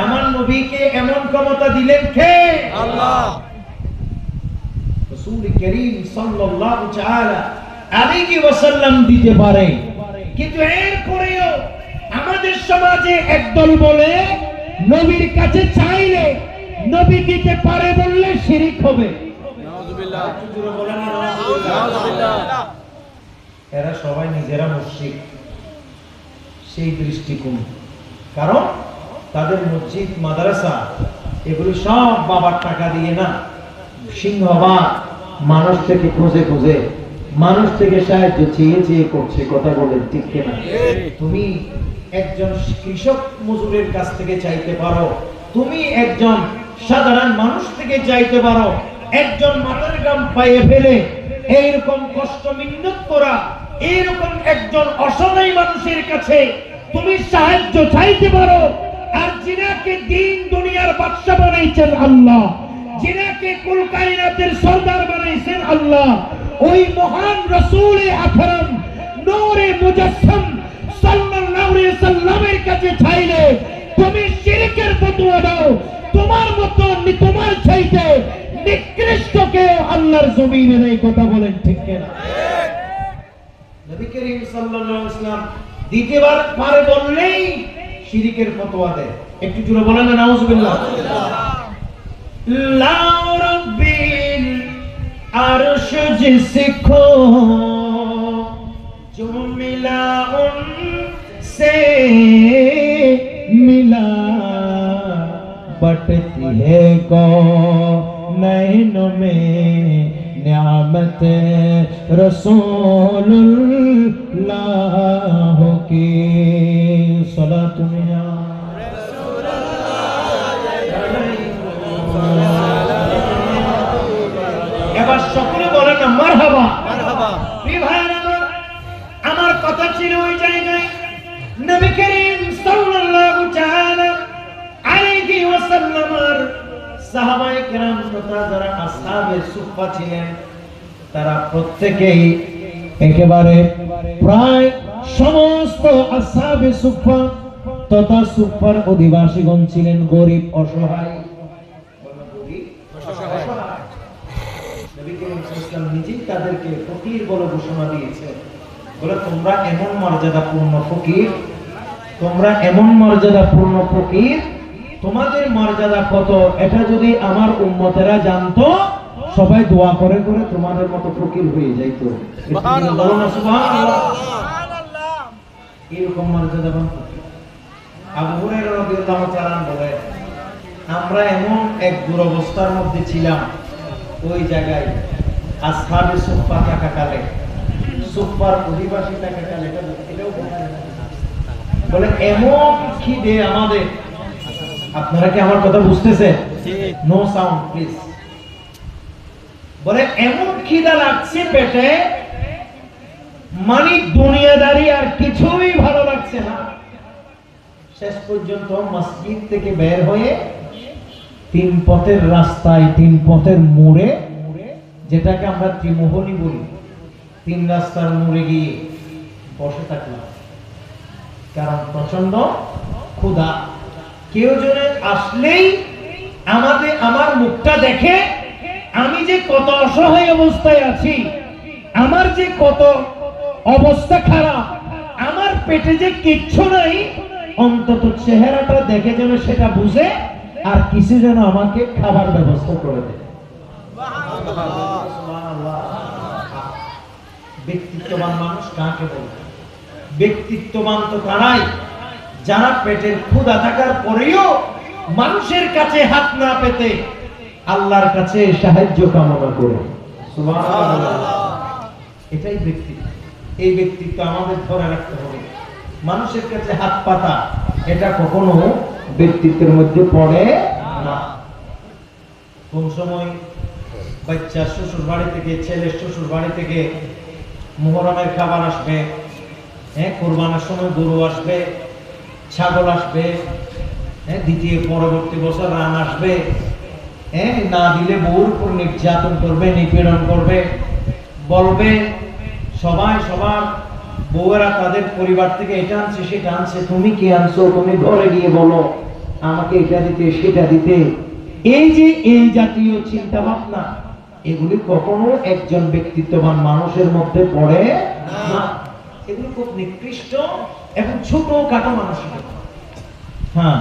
আমার নবীকে এমন ক্ষমতা দিলেন কে? আল্লাহ। রাসূল করিম সাল্লাল্লাহু তাআলা আলাইহি ওয়াসাল্লাম দিতে পারে, কিন্তু এরপরেও আমাদের সমাজে একদল বলে নবীর কাছে চাইলে নবী দিতে পারে বললে শিরক হবে। নাউযুবিল্লাহ। জোরে বলেন নাউযুবিল্লাহ। এরা সবাই নিজেরা মুশরিক, সেই দৃষ্টিকোণ। কারণ তাদের মসজিদ মাদ্রাসা এগুলো সব বাবার টাকা দিয়ে না, সিংহবাগ মানুষ থেকে খুঁজে খুঁজে, মানুষ থেকে সাহায্য চেয়ে চেয়ে করছে। কথা বলেন ঠিক কিনা? তুমি একজন কৃষক মজুরের কাছ থেকে চাইতে পারো, তুমি একজন সাধারণ মানুষ থেকে চাইতে পারো, একজন মাথার গাম পায়ে ফেলে এইরকম কষ্ট মিন্নত করা, এইরকম একজন অসহায় মানুষের কাছে তুমি সাহায্য চাইতে পারো। আর যিনাকে দিন দুনিয়ার বাদশা বানাইছেন আল্লাহ, যিনাকে কুল কায়নাতের সরদার বানাইছেন আল্লাহ, ওই মহান রাসূল আকরাম নূরে মুজাসসাম সাল্লাল্লাহু আলাইহি সাল্লামের কাছে চাইলে তুমি শিরকের ফতোয়া দাও। তোমার মত তোমার চাইতে নিকৃষ্ট কেউ আল্লাহর জমিনে নেই। কথা বলেন ঠিক কিনা? নবী করিম সাল্লাল্লাহু আলাইহি ওয়াসাল্লাম দ্বিতীয়বার পারে বললেই শিরকের ফতোয়া দেয়। একটু জোরে বলেন না নাউযুবিল্লাহ। ला रब्बिल अर्श जिसको जो मिला उनसे मिला बटती है कौनैन में नियामत रसूलुल्लाह की सलातु या এবার সকলে বলেন না মারহাবা মারহাবা। প্রিয় ভাইরা আমার কথা ছিল ওই জায়গায় নবী করিম সাল্লাল্লাহু তাআলা আলাইহি ওয়াসাল্লামের সাহাবায়ে কেরাম তথা যারা আসহাবে সুফফা ছিলেন তারা প্রত্যেকেই একেবারে প্রায় সমস্ত আসহাবে সুফফা তথা সুফফার অধিবাসীগণ ছিলেন গরিব অসহায়। নবী করিম সাল্লাল্লাহু আলাইহি ওয়াসাল্লাম নিজেই তাদেরকে ফকির বলে ঘোষণা দিয়েছেন, বলে তোমরা এমন মর্যাদাপূর্ণ ফকির, তোমরা এমন মর্যাদাপূর্ণ ফকির, তোমাদের মর্যাদা কত এটা যদি আমার উম্মতেরা জানতো সবাই দোয়া করে করে তোমাদের মতো ফকির হয়ে যাইতো। সুবহানাল্লাহ। এরকম মর্যাদাবান ফকির। আবু হুরায়রা রাদিয়াল্লাহু তাআলা বলে আমরা এমন এক দুরবস্থার মধ্যে ছিলাম ওই জায়গায় আসহাবে সুফফা থাকাকালে, সুফফার অধিবাসী থাকাকালে, এটাও বলে এমন খিদে আমাদের, আপনারা কি আমার কথা বুঝতেছেন? No sound please. বলে এমন খিদা লাগছে পেটে, মানে দুনিয়াদারি আর কিছুই ভালো লাগছে না। শেষ পর্যন্ত মসজিদ থেকে বের হয়ে তিন পথের রাস্তায়, তিন পথের মোড়ে, যেটাকে আমরা ত্রিমোহনী বলি, তিন রাস্তার মোড়ে গিয়ে বসে থাকলাম, কারণ প্রচন্ড ক্ষুধা। কেউ জনে আসলেই আমার মুখটা দেখে আমি যে কত অসহায় অবস্থায় আছি, আমার যে কত অবস্থা খারাপ, আমার পেটে যে কিচ্ছু নাই, অন্তত চেহারাটা দেখে যেন সেটা বুঝে আর কিছু যেন আমাকে খাবার ব্যবস্থা করে দেয়। ব্যক্তিত্ববান মানুষ কাকে বলে? ব্যক্তিত্ববান তো তারাই যারা পেটের ক্ষুধা থাকার পরেও মানুষের কাছে হাত না পেতে আল্লাহর কাছে সাহায্য কামনা করে। সুবহানাল্লাহ। এটাই ব্যক্তিত্ব। এই ব্যক্তিত্ব আমাদের ধরে রাখতে হবে। মানুষের কাছে হাত পাতা এটা কখনো ব্যক্তিত্বের মধ্যে পড়ে না। কোন সময় বাচ্চা শ্বশুর বাড়ি থেকে, ছেলে শ্বশুর বাড়ি থেকে মুহররমের খাবার আসবে, কুরবানের সময় গরু আসবে, ছাগল আসবে, দ্বিতীয় পরবর্তী বছর রান আসবে, না দিলে বউর উপর নির্যাতন করবে, নিপীড়ন করবে, বলবে সবাই সবার বউয়েরা তাদের পরিবার থেকে এটা আনছে সেটা আনছে, তুমি কি আনছো, তুমি ঘরে গিয়ে বলো আমাকে এটা দিতে সেটা দিতে। এই যে এই জাতীয় চিন্তা ভাবনা, এগুলি কখনো একজন ব্যক্তিত্ববান মানুষের মধ্যে পড়ে না। এগুলো খুব নিকৃষ্ট এবং ছোট খাটো মানসিকতা। হ্যাঁ,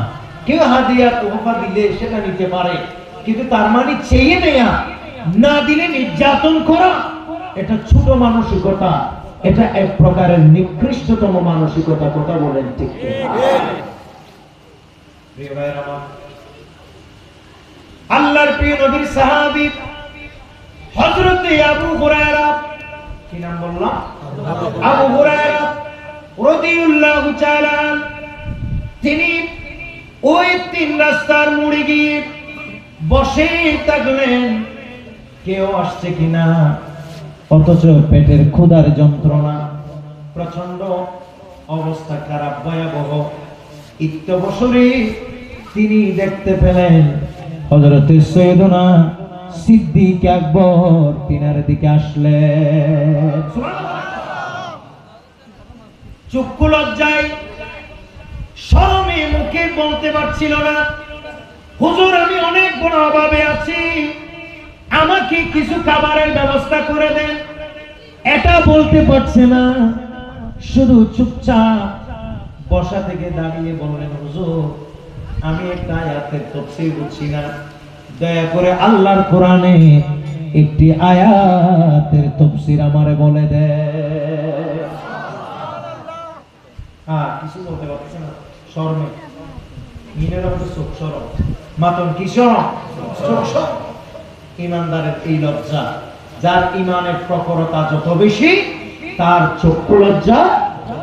কেউ হাদিয়া তোহফা দিলে সেটা নিতে পারে, কিন্তু তার মানে চেয়ে নেয়া, না দিলে নির্যাতন করা, এটা ছোট মানসিকতা, এটা এক প্রকারের নিকৃষ্টতম মানসিকতা। কথা বলেন ঠিক কিনা? প্রিয় ভাইরা আমার, আল্লাহর প্রিয় নবীর সাহাবী হযরত আবু হুরায়রা, কি নাম বললাম? আবু হুরায়রা রাদিয়াল্লাহু তাআলা, তিনি ওই তিন রাস্তার মোড়ে গিয়ে বসে থাকলেন, কেউ আসছে কিনা, অথচ পেটের ক্ষুধার যন্ত্রণা, প্রচন্ড অবস্থা খারাপ, ভয়াবহ। ইত্যবসরে তিনি দেখতে পেলেন হযরত সৈয়দনা সিদ্দিক আকবর তিনার দিকে আসলেন। চক্ষু লজ্জায় শরমে মুখে বলতে পারছিল না, হুজুর আমি অনেক বড় অভাবে আছি, আমাকে কিছু খাবারের ব্যবস্থা করে দেন। এটা বলতে পারছে না, শুধু চুপচাপ বসা থেকে দাঁড়িয়ে বললেন, হুজুর আমি একটা আয়াতের তাফসীর বুঝছি না, দয়া করে আল্লাহর কোরআনে একটি আয়াতের তাফসীর আমারে বলে দে। কিছু বলতে পারছে না, শরমে মিনের মধ্যে চোখ সরম, মাতন কি সরম, চোখ সরম। ইমানদারের এই লজ্জা, যার ইমানের প্রখরতা যত বেশি তার চক্ষু লজ্জা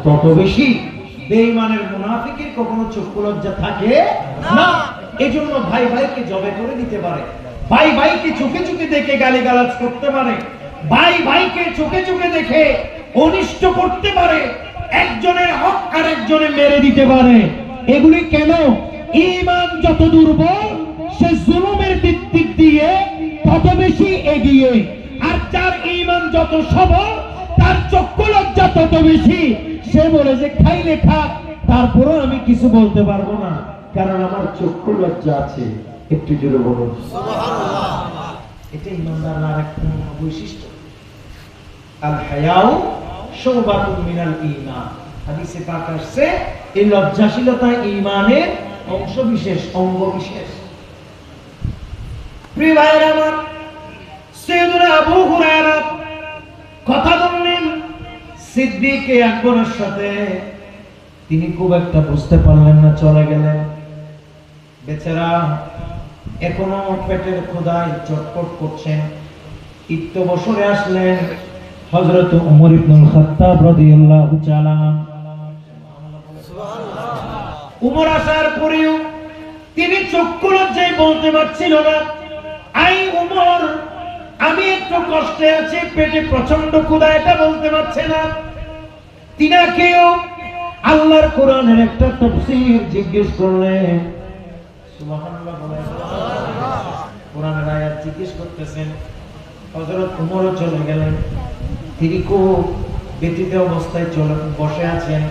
তত বেশি। বেঈমানের মুনাফিকের কখনো চক্ষু লজ্জা থাকে না। এজন্য ভাই ভাইকে জবে করে দিতে পারে, ভাই ভাইকে চোখে চোখে দেখে গালিগালাজ করতে পারে, ভাই ভাইকে চোখে চোখে দেখে অনিষ্ট করতে পারে, একজনের হক আর একজনে মেরে দিতে পারে। এগুলি কেন? ঈমান যত দুর্বল সে জুলুমের দিক দিয়ে তত বেশি এগিয়ে, আর যার ঈমান যত সবল তার চক্ষু লজ্জা তত বেশি। সে বলে যে খাইলে খাক, তারপরও আমি কিছু বলতে পারবো না, কারণ আমার চক্ষু লজ্জা আছে। একটু জোরে বলুন সুবহানাল্লাহ। এটা ঈমানদারের আরেকটা বৈশিষ্ট্য। আল হায়াউ শুবাতুন মিনাল ঈমান। হাদিসে পাক আসছে এই লজ্জাশীলতা ঈমানের অংশ বিশেষ, অঙ্গ বিশেষ। প্রিয় ভাইরা আমার, সাইয়েদুনা আবু হুরায়রা কথা বললেন সিদ্দিক আকবরের সাথে। তিনি খুব একটা বুঝতে পারলেন না, চলে গেলেন। বেচারা এখনো পেটের ক্ষুধায় চটপট করছেন। ইত্য বছরে আসলেন হযরত ওমর ইবনুল খাত্তাব রাদিয়াল্লাহু তাআলা। উমর আসার পরেও তিনি চক্ষু লজ্জায় বলতে পারছিল না, আই উমর, আমি একটু কষ্টে আছি, পেটে প্রচন্ড ক্ষুধা, এটা বলতে পারছে না। তিনাকেও আল্লাহর কোরআনের একটা তাফসীর জিজ্ঞেস করলেন। সুবহানাল্লাহ বলেন। কোরআনের আয়াত জিজ্ঞেস করতেছেন। হযরত উমরও চলে গেলেন। তিনি খুব ব্যথিত অবস্থায় বসে আছেন।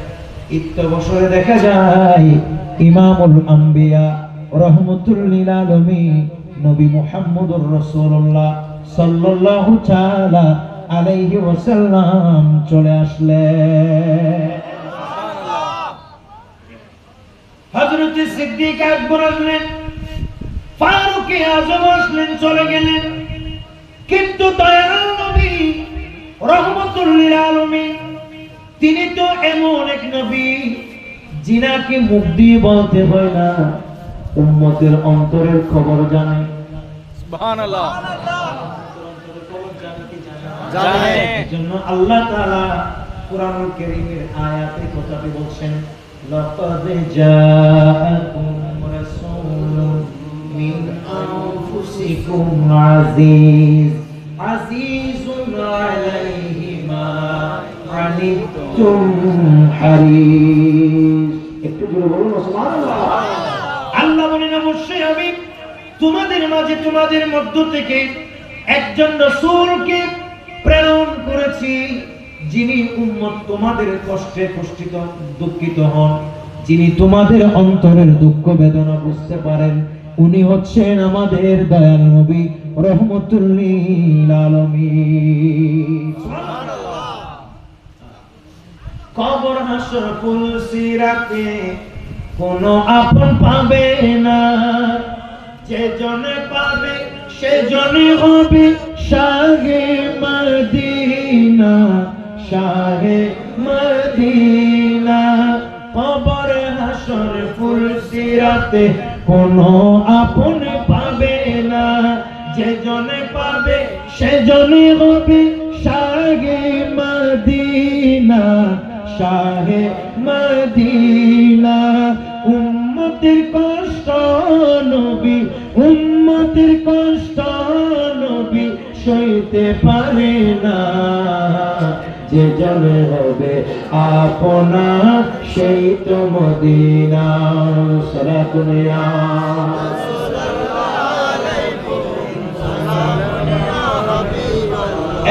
ইত্য বছরে দেখা যায় ইমামুল আম্বিয়া রাহমাতুল লিল আলামিন নবী মুহাম্মদুর রাসূলুল্লাহ সাল্লাল্লাহু তাআলা আলাইহি ওয়াসাল্লাম চলে আসলেন। হযরত সিদ্দিক আকবর আসলেন, ফারুক আযম আসলেন, চলে গেলেন। কিন্তু দয়াল নবী রাহমাতুল লিল আলামিন তিনি তো এমন এক নবী যিনাকে মুখ দিয়ে বলতে হয় না, উম্মতের অন্তরের খবর জানে। সুবহানাল্লাহ। জানে। এজন্য আল্লাহ তাআলা কুরআনুল কারীমের আয়াতে কথাটি বলছেন, লাকাদ জাআকুম রাসূলুম মিন আনফুসিকুম আজিজুন আলাইহি মা আনিতুম হারিস। একটু জোরে বলুন সুবহানাল্লাহ। আল্লাহ বলেন, অবশ্যই আমি তোমাদের মাঝে, তোমাদের মধ্য থেকে একজন রাসূলকে প্রেরণ করেছি, যিনি উম্মত তোমাদের কষ্টে কষ্টিত দুঃখিত হন, যিনি তোমাদের অন্তরের দুঃখ বেদনা বুঝতে পারেন। উনি হচ্ছেন আমাদের দয়াল নবী রাহমাতুল লিল আলামিন। সুবহানাল্লাহ। কবর হাসর ফুলসিরাতে কোন আপন পাবে না, যে জনে পাবে সে জনে হবে শাহে মদিনা, শাহে মদিনা। কবর হাসর ফুলসিরাতে কোন আপন পাবে না, যে জনে পাবে সে জনে হবে শাহে মদিনা, শাহে মদিনা। উম্মতের কষ্ট নবী, উম্মতের কষ্ট নবী সইতে পারে না, যে জনে হবে আপনা সেই তো মদিনা। সালাতুন ইয়া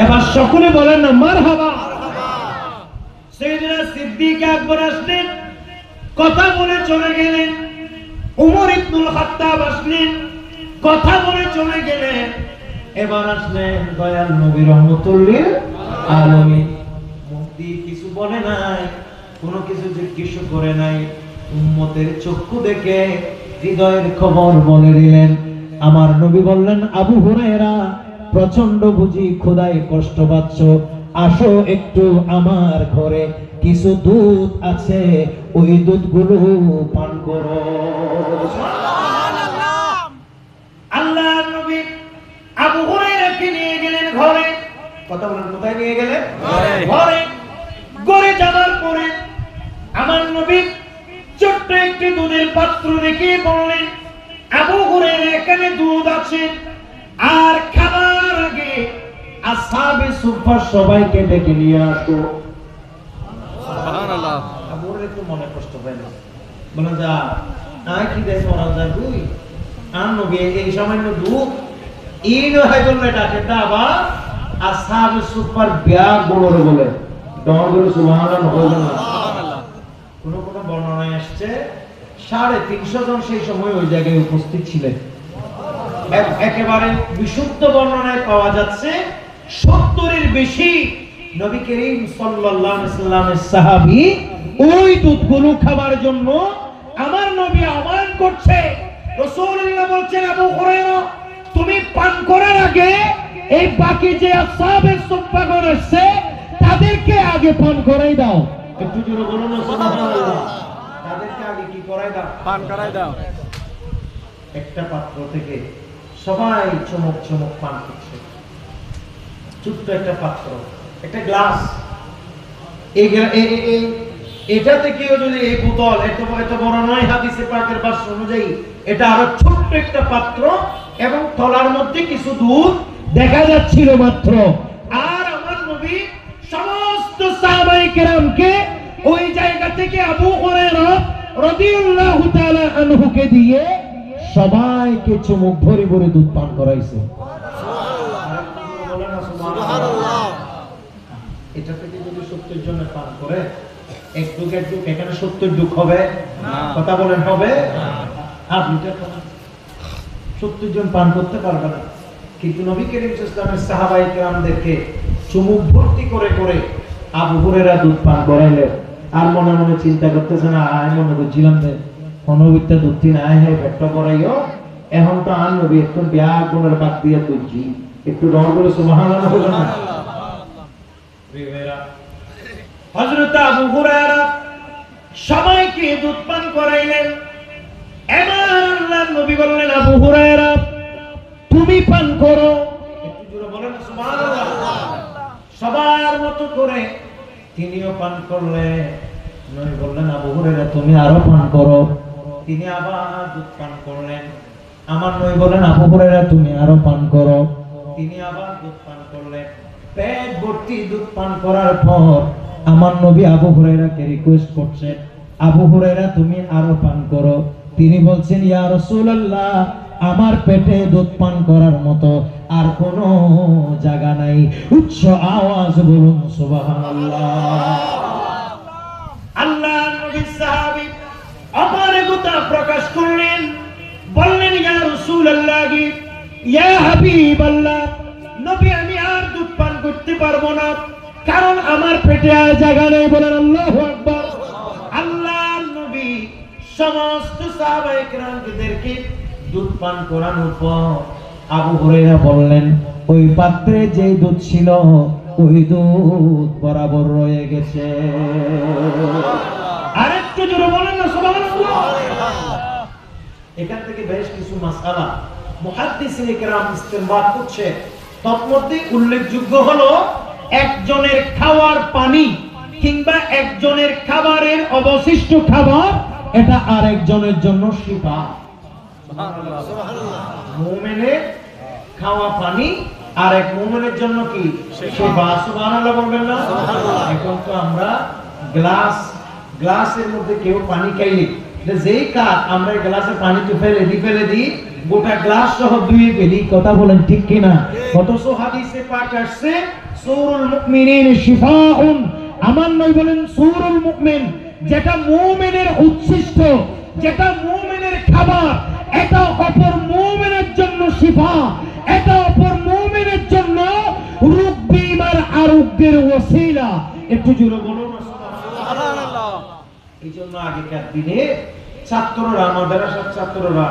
এবার সকলে বলেন না মারহাবা। সাইয়েদনা সিদ্দিক আকবর আসলেন, কথা বলে চলে গেলেন। উমর ইবনুল খাত্তাব আসলেন, কথা বলে চলে গেলেন। এবার আসলেন দয়াল নবী রাহমাতুল লিল আলামিন। মুক্তি কিছু বলে নাই, কোনো কিছু জিজ্ঞেস করে নাই, উম্মতের চক্ষু দেখে হৃদয়ের খবর বলে দিলেন। আমার নবী বললেন, আবু হুরায়রা প্রচন্ড বুঝি ক্ষুধায় কষ্ট পাচ্ছ, আসো একটু আমার ঘরে, কিছু দুধ আছে, ওই দুধগুলো পান করো। আল্লাহর নবী আবু হুরায়রাকে নিয়ে গেলেন ঘরে। কথা বলেন, কোথায় নিয়ে গেলেন? ঘরে। ঘরে যাওয়ার পরে আমার নবী ছোট্ট একটি দুধের পাত্র রেখে বললেন, আবু হুরায়রা এখানে দুধ আছে, আর খাবার আগে আসহাবে সুফফা সবাইকে ডেকে নিয়ে আসো। সুবহানাল্লাহ। আবু হুরায়রা একটু মনে কষ্ট পেল, বলেন যা আয় কি দেয় মরা যায় দুই আর নবী এই সামান্য দুধ এই নয় বললে ডাকে আবার আসহাবে সুফফার ব্যাগ বড় বলে দরবারে সুবহানাল্লাহ বললেন না। কোন কোন বর্ণনায় আসছে 350 জন সেই সময় ওই জায়গায় উপস্থিত ছিলেন। একেবারে বিশুদ্ধ বর্ণনায় পাওয়া যাচ্ছে 70 এর বেশি নবী করিম সাল্লাল্লাহু আলাইহি সাল্লামের সাহাবী ওই দুধগুলো খাবার জন্য আমার নবী আহ্বান করছে। রাসূলুল্লাহ বলছেন, আবু হুরায়রা তুমি পান করার আগে এই বাকি যে আসহাবে সুফফাগণ আছে তাদেরকে আগে পান করাই দাও। একটু জোরে বলুন না সুবহানাল্লাহ। তাদেরকে আগে কি করাই দাও? পান করাই দাও। একটা পাত্র থেকে সবাই চমক চমক পান করছে। ছোট্ট একটা পাত্র, একটা গ্লাস, এটা থেকেও যদি এই বোতল এত বড় নয় হাদিসে পাকের ভাষ্য অনুযায়ী, এটা আরো ছোট্ট একটা পাত্র এবং তলার মধ্যে কিছু দুধ দেখা যাচ্ছিল মাত্র। আর আমার নবী সমস্ত সাহাবায়ে কেরামকে ওই জায়গা থেকে আবু হুরায়রা রাদিয়াল্লাহু তাআলা আনহুকে দিয়ে সবাইকে চুমুক ভরে ভরে দুধ পান করাইছে। সুবহানাল্লাহ। এটা থেকে যদি 70 জন পান করে এক ডুক এখানে 70 ডুক হবে না। কথা বলেন হবে না। আর লিটার 70 জন পান করতে পারবে না। কিন্তু নবী করিম সাল্লাল্লাহু আলাইহি ওয়াসাল্লামের সাহাবায়ে কেরামদেরকে চুমুক ভর্তি করে করে আবু হুরায়রা দুধ পান করাইলেন। আর মনে মনে চিন্তা করতেছে না, আয় মনে করছিলাম যে অনুবিদ্যা দুধ তিন আয় হে পেটটা করাইও, এখন তো আর নবী একটু ব্যাগ গুণের বাদ দিয়ে তুলছি, একটু ডর করে সুবহানাল্লাহ বলেন না। হযরত আবু হুরায়রা সবাইকে দুধ পান করাইলেন। এবার আল্লাহর নবী বললেন, আবু হুরায়রা তুমি পান করো। একটু জোরে বলেন না সুবহানাল্লাহ। সবার মতো করে তিনিও পান করলেন। নবী বললেন, আবু হুরায়রা তুমি আরো পান করো। তিনি আবার দুধ পান করলেন। আমার নবী বলেন, আবু হুরায়রা তুমি আরো পান করো। তিনি আবার দুধ পান করলেন। পেট ভর্তি দুধ পান করার পর আমার নবী আবু হুরায়রাকে রিকোয়েস্ট করছেন, আবু হুরায়রা তুমি আরো পান করো। তিনি বলছেন, ইয়া রাসূলুল্লাহ আমার পেটে দুধ পান করার মতো আর কোনো জায়গা নাই। উচ্চ আওয়াজ বলুন সুবহানাল্লাহ। আল্লাহর নবী সাহাবী অপারগতা প্রকাশ করলেন, বললেন, ইয়া রাসূলুল্লাহ ইয়া হাবিবাল্লাহ নবী আমি আর দুধ পান করতে পারবো না, কারণ আমার পেটে আর জায়গা নেই। বলেন আল্লাহু আকবার। আল্লাহর নবী সমস্ত সাহাবায়ে কেরামদেরকে দুধ পান করানোর পর আবু হুরায়রা বললেন, ওই পাত্রে যে দুধ ছিল ওই দুধ বরাবর রয়ে গেছে। আরেকটু জোরে বলেন না সুবহানাল্লাহ। এখান থেকে বেশ কিছু মাসআলা মুহাদ্দিসিনে কেরাম ইস্তেমবাদ করছে। তন্মধ্যে উল্লেখযোগ্য হলো একজনের খাওয়ার পানি কিংবা একজনের খাবারের অবশিষ্ট খাবার এটা আরেকজনের জন্য শিফা। মুমিনের খাওয়া পানি আর এক মুমিনের জন্য কি শিফা। সুবহানাল্লাহ বলবেন না। এখন তো আমরা গ্লাসের মধ্যে কেউ পানি খাইলে যেই কাপ আমরা গ্লাসে পানি তো ফেলে দিই গোটা গ্লাস সহ ধুয়ে ফেলি। কথা বলেন ঠিক কিনা? অথচ হাদিসে পাক আসছে সূরুল মুমিনিন শিফাউন। আমার নবী বলেন সূরুল মুমিন যেটা মুমিনের উচ্ছিষ্ট, যেটা মুমিনের খাবার, এটা অপর মুমিনের জন্য শিফা, এটা অপর মুমিনের জন্য রোগ বিমার আরোগ্যের ওসিলা। একটু জোরে বলুন সুবহানাল্লাহ। এইজন্য আগেকার দিনে ছাত্ররা, মাদ্রাসার ছাত্ররা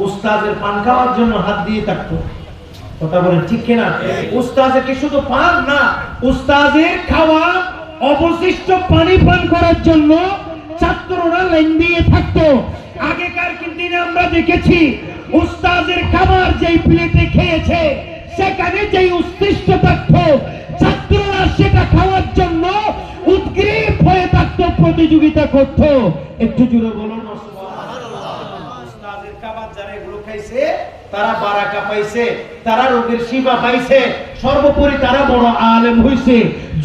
উস্তাদের পান খাওয়ার জন্য হাত দিয়ে থাকতো। কথা বলেন ঠিক কিনা? উস্তাদের কি শুধু পান না, উস্তাদের খাওয়া অবশিষ্ট পানি পান করার জন্য ছাত্ররা লাইন দিয়ে থাকতো। আগেকার দিনে আমরা দেখেছি উস্তাদের খাবার যেই প্লেটে খেয়েছে সেখানে যেই উৎকৃষ্ট থাকতো, ছাত্ররা সেটা খাওয়ার জন্য উদ্গ্রীব হয়ে থাকতো, প্রতিযোগিতা করত। একটু জোরে বলুন না সুবহানাল্লাহ। উস্তাদের খাবার যারা এগুলো খাইছে তারা বারাকা পাইছে, তারা রোগের শিফা পাইছে, সর্বোপরি তারা বড় আলেম হইছে,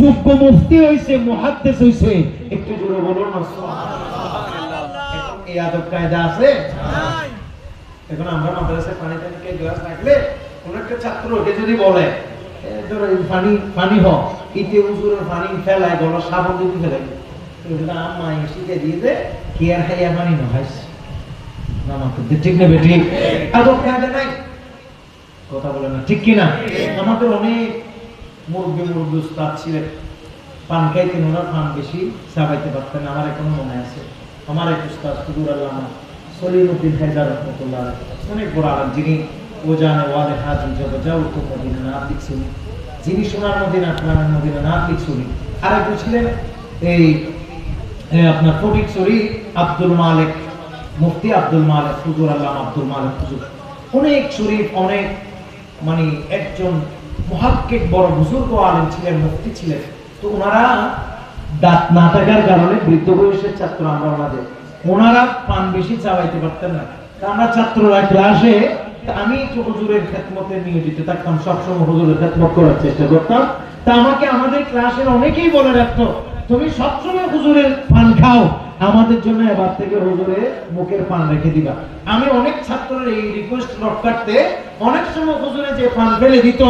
যোগ্য মুফতি হইছে, মুহাদ্দিস হইছে। একটু জোরে বলুন না সুবহানাল্লাহ। এই আদব কায়দা আছে? এখন আমরা মাদ্রাসায় পানি টানি কে গ্লাস রাখলে কোন একটা ছাত্র ওকে যদি বলে ধরো পানি পানি হ ইতে হুজুরের পানি ফেলায় গলা সাবান দিয়ে ফেলাই, এটা আম্মা এসে দিয়ে দে কি আর খাইয়া পানি না খাইছে না মাত্র ঠিক না বেটি? আদব কায়দা নাই, কথা বলে না ঠিক কিনা? আমাদের অনেক মুরব্বী উস্তাদ ছিলেন, পান খাইতেন, ওনার পান বেশি চাবাইতে পারতেন। আমার এখনো মনে আছে, আমার এক উস্তাদ হুজুর আল্লামা সলিমউদ্দিন হায়দার রাহমাতুল্লাহ অনেক বড় আলেম, যিনি ওজানে ওয়ালে হাজি জবজাউ তো মদিনা নাম লিখছেন, যিনি সোনার মদিনা প্রাণের মদিনা নাম লিখছেন। আরেকজন ছিলেন এই আপনার ফটিকছড়ি আব্দুল মালিক, মুফতি আব্দুল মালিক হুজুর আল্লামা আব্দুল মালিক হুজুর, অনেক শরীফ, অনেক মানে একজন মুহাক্কিক বড় বুজুর্গ আলেম ছিলেন, মুফতি ছিলেন। তো ওনারা দাঁত না থাকার কারণে বৃদ্ধ বয়সের ছাত্র আমরা ওনারা পান বেশি চাবাইতে পারতেন না। আমরা ছাত্ররা ক্লাসে আমি একটু হুজুরের খেদমতে নিয়োজিত থাকতাম, সবসময় হুজুরের খেদমত করার চেষ্টা করতাম। তা আমাকে আমাদের ক্লাসের অনেকেই বলে রাখতো, তুমি সবসময় হুজুরের পান খাও, আমাদের জন্য এবার থেকে হুজুরের মুখের পান রেখে দিবা। আমি অনেক ছাত্রের এই রিকোয়েস্ট নোট করতে অনেক সময় হুজুরে যে পান ফেলে দিত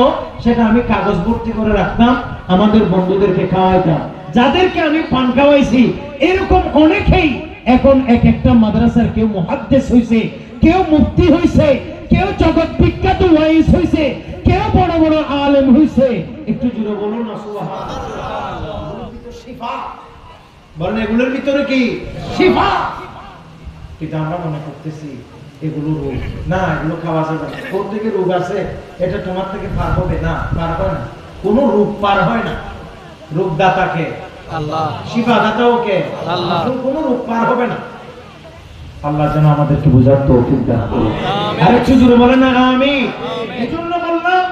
সেটা আমি কাগজ ভর্তি করে রাখতাম, আমাদের বন্ধুদেরকে খাওয়াইতাম। যাদেরকে আমি পান খাওয়াইছি এরকম অনেকেই এখন এক একটা মাদ্রাসার কেউ মুহাদ্দিস হইছে, কেউ মুফতি হইছে, কেউ জগৎ বিখ্যাত ওয়াইজ হইছে, কেউ বড় বড় আলেম হইছে। একটু জোরে বলুন না সুবহানাল্লাহ। শিফা বলেন, এগুলোর ভিতরে কি শিফা? কিন্তু আমরা মনে করতেছি এগুলো রোগ না, এগুলো খাওয়া যাবে না, কোন থেকে রোগ আছে এটা তোমার থেকে পার হবে না, পার হয় না, কোনো রোগ পার হয় না। রোগদাতাকে আল্লাহ, শিফা দাতাও কে আল্লাহ, কোনো রোগ পার হবে না। আল্লাহ যেন আমাদেরকে বুঝার তৌফিক দান করুন। আরেকটু জোরে বলেন না আমিন। এজন্য বললাম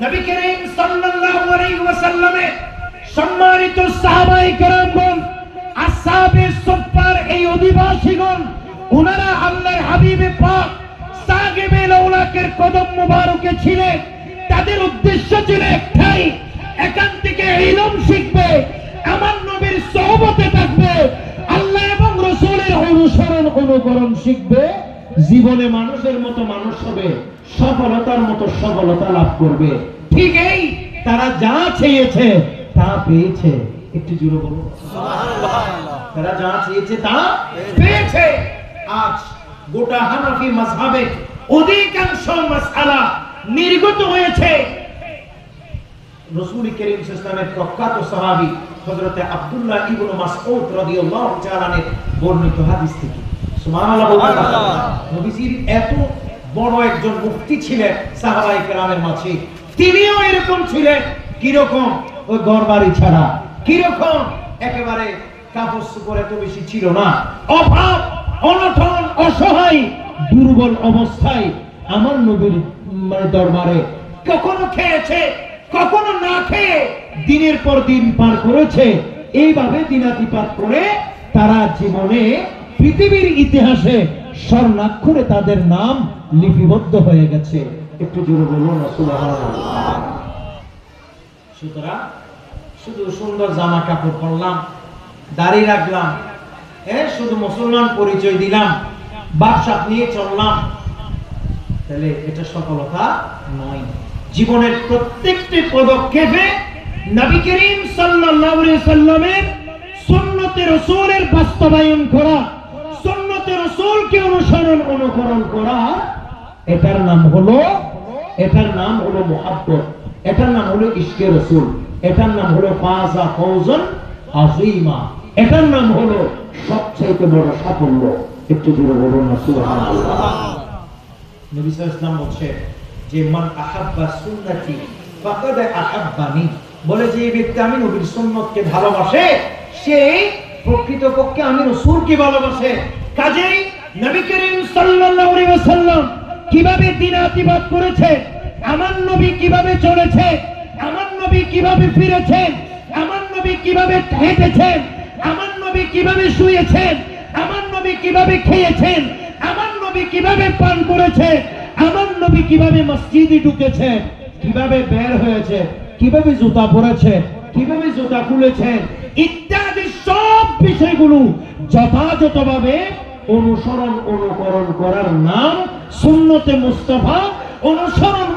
নবী করিম সাল্লাল্লাহু আলাইহি ওয়াসাল্লামের সম্মানিত সাহাবায়ে কেরামগণ, আসহাবে সুফফার এই অধিবাসীগণ, ওনারা আল্লাহর হাবিবে পাক সাগিবে লাউলাকের কদম মুবারকে ছিলেন। তাদের উদ্দেশ্য ছিল একটাই, এখান থেকে ইলম শিখবে, আমার নবীর সোহবতে থাকবে, আল্লাহ এবং রাসূলের অনুসরণ অনুকরণ শিখবে, জীবনে মানুষের মতো মানুষ হবে, সফলতার মতো সফলতা লাভ করবে। ঠিক এই তারা যা চেয়েছে তা পেয়েছে। একটু জোরে বলুন সুবহানাল্লাহ। তারা যা চেয়েছে তা পেয়েছে। আজ গোটা হানাফি মাযহাবে অধিকাংশ মাসআলা নির্গত হয়েছে রাসূল করিম সাল্লাল্লাহু আলাইহি ওয়াসাল্লামের প্রখ্যাত সাহাবী হযরত আব্দুল্লাহ ইবনে মাসউদ রাদিয়াল্লাহু তাআলা এর বর্ণিত হাদিস থেকে। সুবহানাল্লাহ বলুন। নবীজির এত বড় একজন মুফতি ছিলেন সাহাবায়ে কেরামের মাঝে, তিনিও এরকম ছিলেন। কি রকম? ওই ঘরবাড়ি ছাড়া, কি রকম? একেবারে কাপড় চোপড় এত বেশি ছিল না, অভাব অনটন অসহায় দুর্বল অবস্থায় আমার নবীর দরবারে কখনো খেয়েছে, কখনো না খেয়ে দিনের পর দিন পার করেছে। এইভাবে দিনাতিপাত করে তারা জীবনে পৃথিবীর ইতিহাসে স্বর্ণাক্ষরে তাদের নাম লিপিবদ্ধ হয়ে গেছে। একটু জোরে বলুন সুবহানাল্লাহ। সুতরাং শুধু সুন্দর জামা কাপড় পরলাম, দাড়ি রাখলাম, শুধু মুসলমান পরিচয় দিলাম, ব্যবসা নিয়ে চললাম, তাহলে এটা সফলতা নয়। জীবনের প্রত্যেকটি পদক্ষেপে নবী করিম সাল্লাল্লাহু আলাইহি ওয়াসাল্লামের সুন্নতে রাসূলের বাস্তবায়ন করা, সুন্নতে রাসূলকে অনুকরণ করা, এটার নাম হলো মুহাব্বত, এটার নাম হলো ইশকে রাসূল, এটার নাম হলো ফাযা ফাওজান আযীমা, এটার নাম হলো সবচেয়ে বড় সাফল্য। একটু জোরে বলুন না সুবহানাল্লাহ। নবী সাল্লাল্লাহু আলাইহি ওয়াসাল্লাম বলছে যে মান আহাব্বা সুন্নতি ফাকাদ আহাব্বানি, বলে যে এই ব্যক্তি আমি নবীর সুন্নতকে ভালোবাসে সে প্রকৃতপক্ষে আমি রাসূলকে ভালোবাসে। কাজেই নবী করিম সাল্লাল্লাহু আলাইহি ওয়াসাল্লাম কিভাবে দিন আতিবাদ করেছে, আমার নবী কিভাবে চলেছে, আমার নবী কিভাবে ফিরেছেন, আমার নবী কিভাবে হেঁটেছেন, আমার নবী কিভাবে শুয়েছেন, আমার নবী কিভাবে খেয়েছেন, আমার নবী কিভাবে পান করেছে, আমার নবী কিভাবে মসজিদে ঢুকেছে, কিভাবে বের হয়েছে, কিভাবে জুতা পরেছে, কিভাবে জুতা খুলেছেন, ইত্যাদি সব বিষয়গুলো যথাযথভাবে অনুসরণ অনুকরণ করার নাম সুন্নতে মুস্তাফা।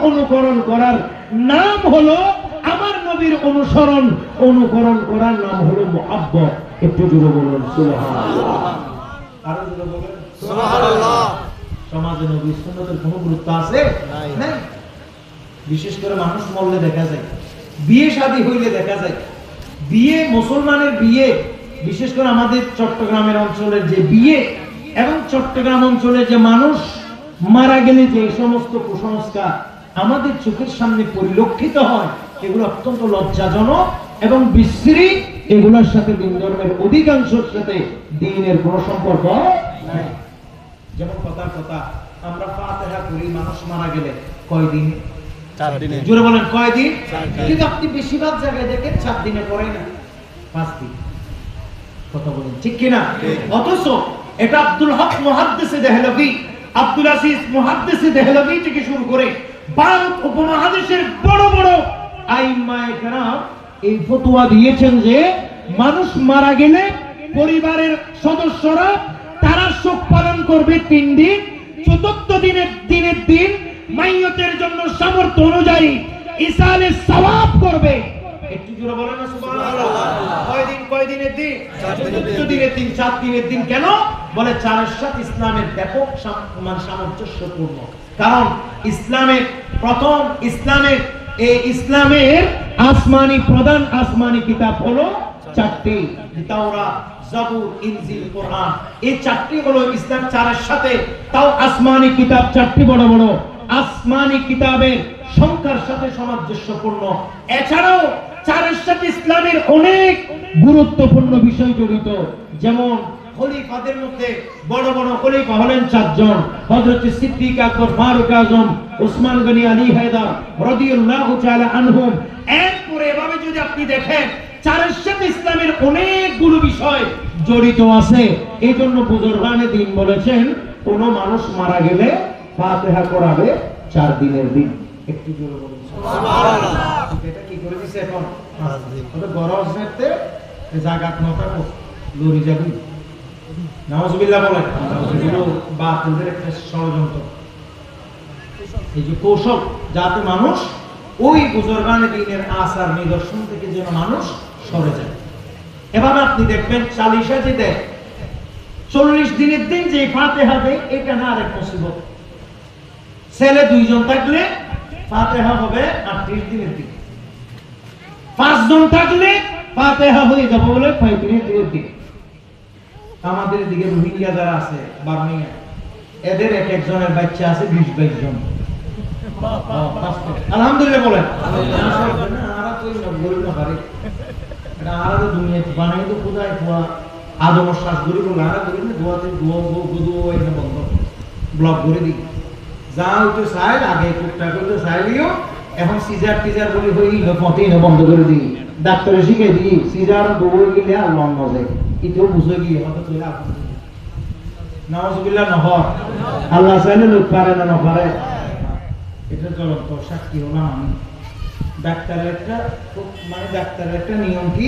অনুকরণ করার নাম হলো আমার নবীর অনুসরণ অনুকরণ করার নাম হলো মুহাব্বত। একটু জোরে বলুন সুবহানাল্লাহ। আরো জোরে বলুন সুবহানাল্লাহ। সমাজে নবীর সুন্নতের কোনো গুরুত্ব আছে? নাই। বিশেষ করে মানুষ মরলে দেখা যায়, বিয়ে শাদী হইলে দেখা যায়, বিয়ে মুসলমানের বিয়ে, বিশেষ করে আমাদের চট্টগ্রামের অঞ্চলের যে বিয়ে এবং চট্টগ্রাম অঞ্চলের যে মানুষ মারা গেলে যে সমস্ত কুসংস্কার আমাদের চোখের সামনে পরিলক্ষিত হয়, এগুলো অত্যন্ত লজ্জাজনক এবং বিশ্রী। এগুলোর সাথে দিন ধর্মের অধিকাংশের সাথে দিনের কোনো সম্পর্ক নাই। যেমন কথার কথা, আমরা ফাতিহা করি মানুষ মারা গেলে কয়দিন? 4 দিনে। জোরে বলেন কয়দিন? কিন্তু আপনি বেশিরভাগ জায়গায় দেখেন 7 দিনে পড়ে না, 5 দিন। কথা বলেন ঠিক কিনা? অথচ এটা আব্দুল হক মুহাদ্দিসে দেহলভী, আব্দুল আজিজ মুহাদ্দিসে দেহলভী থেকে শুরু করে ভারত উপমহাদেশের বড় বড় আইম্মায়ে কেরাম এই ফতোয়া দিয়েছেন যে মানুষ মারা গেলে পরিবারের সদস্যরা তারা শোক পালন করবে 3 দিন। 4th দিনের দিন মাইয়তের জন্য সামর্থ্য অনুযায়ী ইসালে সওয়াব করবে। একটু জোরে বলেন না সুবহানাল্লাহ। কয়দিনের দিন? 4 দিনের দিন। 4 দিনের দিন কেন? বলে 4-এর সাথে ইসলামের ব্যাপক সামঞ্জস্যপূর্ণ। কারণ ইসলামের প্রথম ইসলামের আসমানি প্রধান আসমানি কিতাব হলো 4টি, তাওরাত, জাবুর, ইনজিল, কোরআন। এই 4টি হলো ইসলাম। 4-এর সাথে তাও আসমানি কিতাব 4টি বড় বড় আসমানি কিতাবের সংখ্যার সাথে সামঞ্জস্যপূর্ণ। এছাড়াও 4-এর সাথে ইসলামের অনেক গুরুত্বপূর্ণ বিষয় জড়িত। যেমন খলিফাদের মধ্যে বড় বড় খলিফা হলেন 4 জন, হযরত সিদ্দিক আকবর, ফারুক আজম, ওসমান গনি, আলী হায়দার রাদিয়াল্লাহু তাআলা আনহুম। এরপরে এভাবে যদি আপনি দেখেন 4-এর সাথে ইসলামের অনেকগুলো বিষয় জড়িত আছে। এই জন্য বুজুর্গানে দিন বলেছেন কোন মানুষ মারা গেলে ফাতিহা করাবে 4 দিনের দিন। একটু জোরে বলুন সুবহানাল্লাহ। এটা কি করে দিছে এখন? 5 দিন। ওটা গরজ নেতে জাগাত নটা লরি যাবি। নাউজুবিল্লাহ বলেন। এগুলো বাতিলের একটা ষড়যন্ত্র, এই যে কৌশল, যাতে মানুষ ওই বুজুর্গানে দিনের আসার নিদর্শন থেকে যেন মানুষ সরে যায়। এভাবে আপনি দেখবেন 40 যে দেয় 40 দিনের দিন যে ফাতিহা দেয়, এটা না আরেক মুসিবত। ছেলে 2 জন থাকলে ফাতিহা হবে 38 দিনের দিন, 5 জন থাকলে ফাতিহা হয়ে যাবে বলে 35 দিনের দিন। আমাদের দিকে রোহিঙ্গা যারা আছে বার্মিয়া, এদের এক একজনের বাচ্চা আছে 20-22 জন। আলহামদুলিল্লাহ বলেন। এখন সিজার টিজার বলি বন্ধ করে দিই, ডাক্তারে শিখে দিই সিজার দৌড় গেলে আর লন মজে এটাও বুঝে গিয়ে নাউজুবিল্লাহ নহর। আল্লাহ চাইলে লোক পারে না, না পারে। এটা জ্বলন্ত সাক্ষী হলাম আমি। ডাক্তারের একটা নিয়ম কি,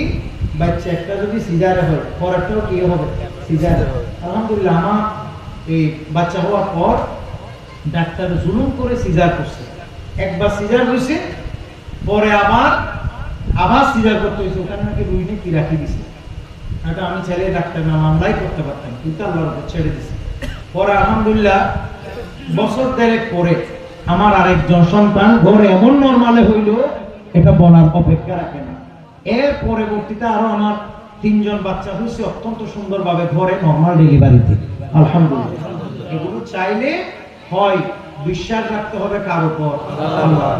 বাচ্চা একটা যদি সিজারে হয় পরেরটাও কি হবে? সিজারে। আলহামদুলিল্লাহ আমার এই বাচ্চা হওয়ার পর ডাক্তার জুলুম করে সিজার করছে। একবার সিজার হয়েছে, পরে আবার সিজার করতে হয়েছে। ওখানে নাকি রুইনে কি রাখি দিছে। এটা আমি ছেলে ডাক্তার না মামলাই করতে পারতাম, কিন্তু আল্লাহর উপর ছেড়ে দিছে। পরে আলহামদুলিল্লাহ বছর 1.5 পরে আমার আরেকজন সন্তান ঘরে এমন নরমালে হইল, এটা বলার অপেক্ষা রাখে না। এর পরবর্তীতে আরো আমার 3 জন বাচ্চা হয়েছে অত্যন্ত সুন্দরভাবে ঘরে নরমাল ডেলিভারিতে। আলহামদুলিল্লাহ। এগুলো চাইলে হয় বিশ্বাস রাখতে হবে কার উপর? আল্লাহ।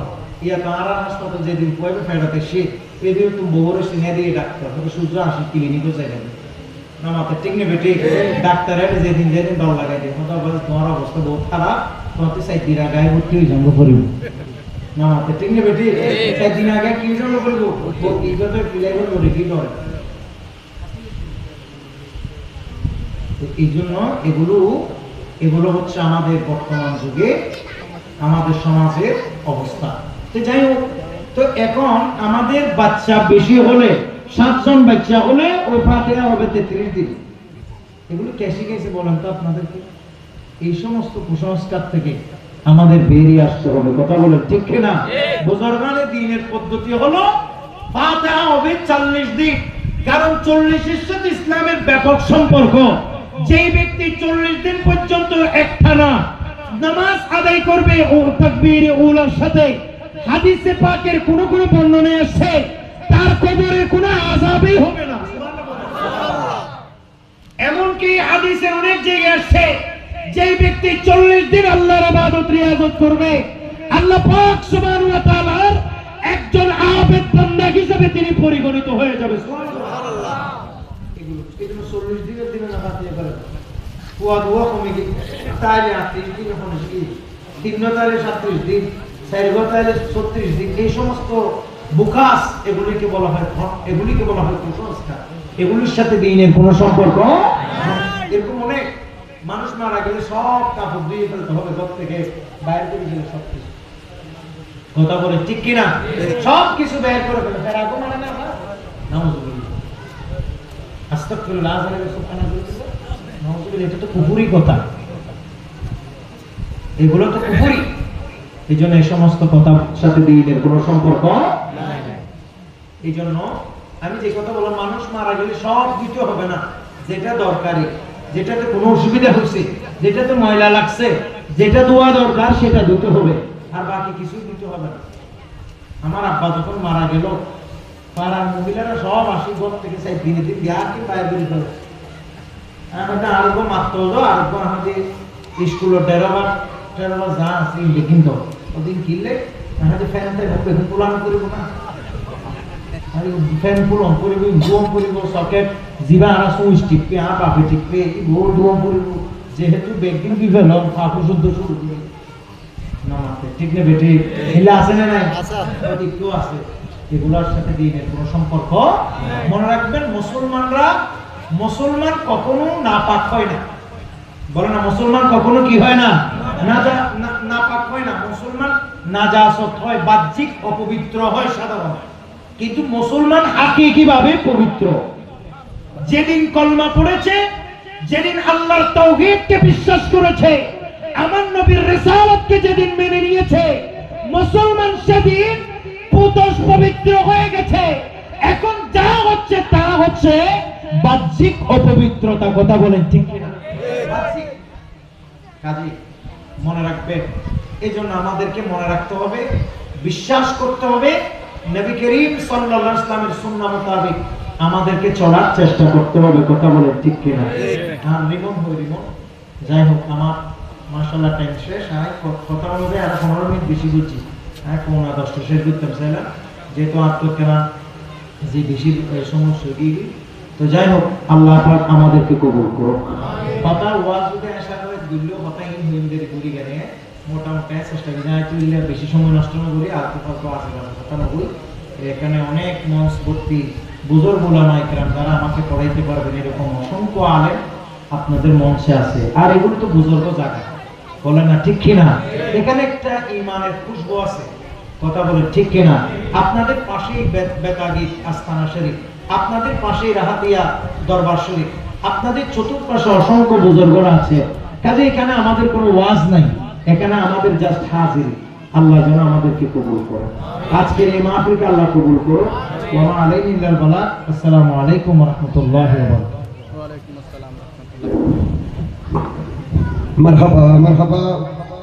ইয়া তারা হাসপাতাল যেদিন পয়বে ফেরাতে সে এদিন তুমি বউরে সিনে দিয়ে ডাক্তার হবে সূর্য আসি ক্লিনিকও যাইবে না মাথা ঠিক নেবে ঠিক ডাক্তারের যেদিন দল লাগাই দেয় কথা বলে তোমার অবস্থা বহুত খারাপ তোমার তো 4 দিন আগে ভর্তি হয়ে যাবো করিব না মাথা ঠিক নেবে ঠিক 4 দিন আগে কি জন্য করবো এই কথা ক্লিয়ার করে কি করে এই জন্য এগুলো হচ্ছে আমাদের বর্তমান যুগে আমাদের সমাজের অবস্থা। তো যাই হোক, তো এখন আমাদের বাচ্চা বেশি হলে 7 জন বাচ্চা হলে ওই ফাতিহা হবে 33 দিন। এগুলো কেসে বলেন তো আপনাদেরকে? এই সমস্ত কুসংস্কার থেকে আমাদের বেরিয়ে আসতে হবে, কথা বলেন ঠিক কিনা? বুজুর্গানে দ্বীনের পদ্ধতি হলো ফাতিহা হবে 40 দিন, কারণ 40 এর সাথে ইসলামের ব্যাপক সম্পর্ক। যেই ব্যক্তি 40 দিন পর্যন্ত একটানা নামাজ আদায় করবে ও তাকবীরে উলার সাথে, হাদিসে পাকের কোন বর্ণনায় আছে তার কবরে কোনো আযাবই হবে না। এমনকি হাদিসের অনেক জায়গায় আছে যেই ব্যক্তি 40 দিন আল্লাহর ইবাদত রিয়াজত করবে, আল্লাহ পাক সুবহানাহু ওয়া তাআলার একজন আবেদ বান্দা হিসেবে তিনি পরিগণিত হয়ে যাবে। সুবহানাল্লাহ। এগুলো 40 দিনের দিনে নামাজ দিয়ে করে কুয়া দুয়া কমে গেছে, তাইলে 38 দিন হলো কি 3 তাইলে 37 দিন, 4 তাইলে 36 দিন। এই সমস্ত বুকাস এগুলিকে বলা হয় কুসংস্কার। এগুলির সাথে দ্বীনের কোনো সম্পর্ক এরকম অনেক মানুষ মারা গেলে সব কাপড় দিয়ে ফেলতে হবে, ঘর থেকে বাইরে করে গেলে সবকিছু, কথা বলে ঠিক কিনা? সব কিছু বের করে ফেলে ফের আগুন মানে না নাউযুবিল্লাহ আস্তাগফিরুল্লাহ সুবহানাল্লাহ নাউযুবিল্লাহ। এটা তো কুফরি কথা, এগুলো তো কুফরি। এই জন্য এই সমস্ত কথার সাথে দ্বীনের কোনো সম্পর্ক নাই। এই জন্য আমি যে কথা বললাম, মানুষ মারা গেলে সব দিতে হবে না, যেটা দরকারি, যেটাতে কোনো অসুবিধা হচ্ছে, যেটাতে ময়লা লাগছে, যেটা দোয়া দরকার সেটা দিতে হবে, আর বাকি কিছু দিতে হবে না। আমার আব্বা যখন মারা গেল, পাড়ার মহিলারা সব আসি ঘর থেকে চাই দিনে দিন বিয়ার কি বাইরে বেরিয়ে ফেলে আরোগ্য মাত্র আরোগ্য আমাদের স্কুলের ডেরাবার যা আছে কিন্তু ওদিন কিনলে আমাদের ফ্যান থাকবে পুরান করিব না, ফ্যান পুরন করিব, ধুম করিব, সকেট জিবা আনা সুইচ টিপবে, আর পাপে টিপবে, ভোর ধুম করিব, যেহেতু বেগদিন কি ফেল পাপু শুদ্ধ শুরু করে না মারতে ঠিক না বেটে এগুলো আছে না নাই? কেউ আছে। এগুলোর সাথে দ্বীনের কোনো সম্পর্ক। মনে রাখবেন, মুসলমান কখনো নাপাক হয় না, বলে না মুসলমান কখনো কি হয় না? নাপাক হয় না। মুসলমান নাজাসত হয়, বাহ্যিক অপবিত্র হয় সাধারণ, কিন্তু মুসলমান হাকিকিভাবে পবিত্র। যেদিন কলমা পড়েছে, যেদিন আল্লাহর তাওহীদকে বিশ্বাস করেছে, আমার নবীর রিসালাতকে যেদিন মেনে নিয়েছে, মুসলমান সেদিন পবিত্র হয়ে গেছে। এখন যা হচ্ছে তা হচ্ছে বাহ্যিক অপবিত্রতা, কথা বলেন ঠিক কিনা? বাহ্যিক কাজী মনে রাখবেন। এই জন্য আমাদেরকে মনে রাখতে হবে, বিশ্বাস করতে হবে, নবী করিম সাল্লাল্লাহু আলাইহি ওয়াসাল্লামের সুন্নাহ মোতাবেক আমাদেরকে চলার চেষ্টা করতে হবে, কথা বলেন ঠিক কিনা? হ্যাঁ, রিমন যাই হোক, আমার মাশাআল্লাহ টাইম শেষ। কথা বলতে আর 15 মিনিট বেশি বলছি, 9:10 শেষ করতে চাইলাম, যেহেতু আত্মকেনা যে বেশি সমস্যা দিয়ে। তো যাই হোক, আল্লাহ পাক আমাদেরকে কবুল করো। কথা ওয়াজ যদি আশা করে দিলেও কথা হিন্দের ঘুরি গেলে মোটামুটি চেষ্টা করি, যাই তুললে বেশি সময় নষ্ট না করি, আর তো আছে কথা না বলি। এখানে অনেক মঞ্চ ভর্তি বুজুর্গ ওলামা ইকরাম যারা আমাকে পড়াইতে পারবেন, এরকম অসংখ্য আলেম আপনাদের মঞ্চে আছে। আর এগুলো তো বুজুর্গ জায়গা, বলেন না ঠিক কিনা? এখানে একটা ইমানের খুশবু আছে, কথা বলে ঠিক কিনা? আপনাদের পাশেই বেতাগী আস্তানা শরীফ, আপনাদের পাশেই রাহাতিয়া দরবার শরীফ, আপনাদের চতুর্পাশে অসংখ্য বুজুর্গরা আছে। কাজে এখানে আমাদের কোনো ওয়াজ নাই, এখানে আমাদের জাস্ট হাজির। আল্লাহ যেন আমাদেরকে কবুল করে, আজকের এই মাহফিলকে আল্লাহ কবুল করো। ওয়া মা আলাইনা ইল্লাল বালাগ। আসসালামু আলাইকুম ওয়া রাহমাতুল্লাহি ওয়া বারাকাতুহু। ওয়া আলাইকুম আসসালাম ওয়া রাহমাতুল্লাহ। মারহাবা মারহাবা।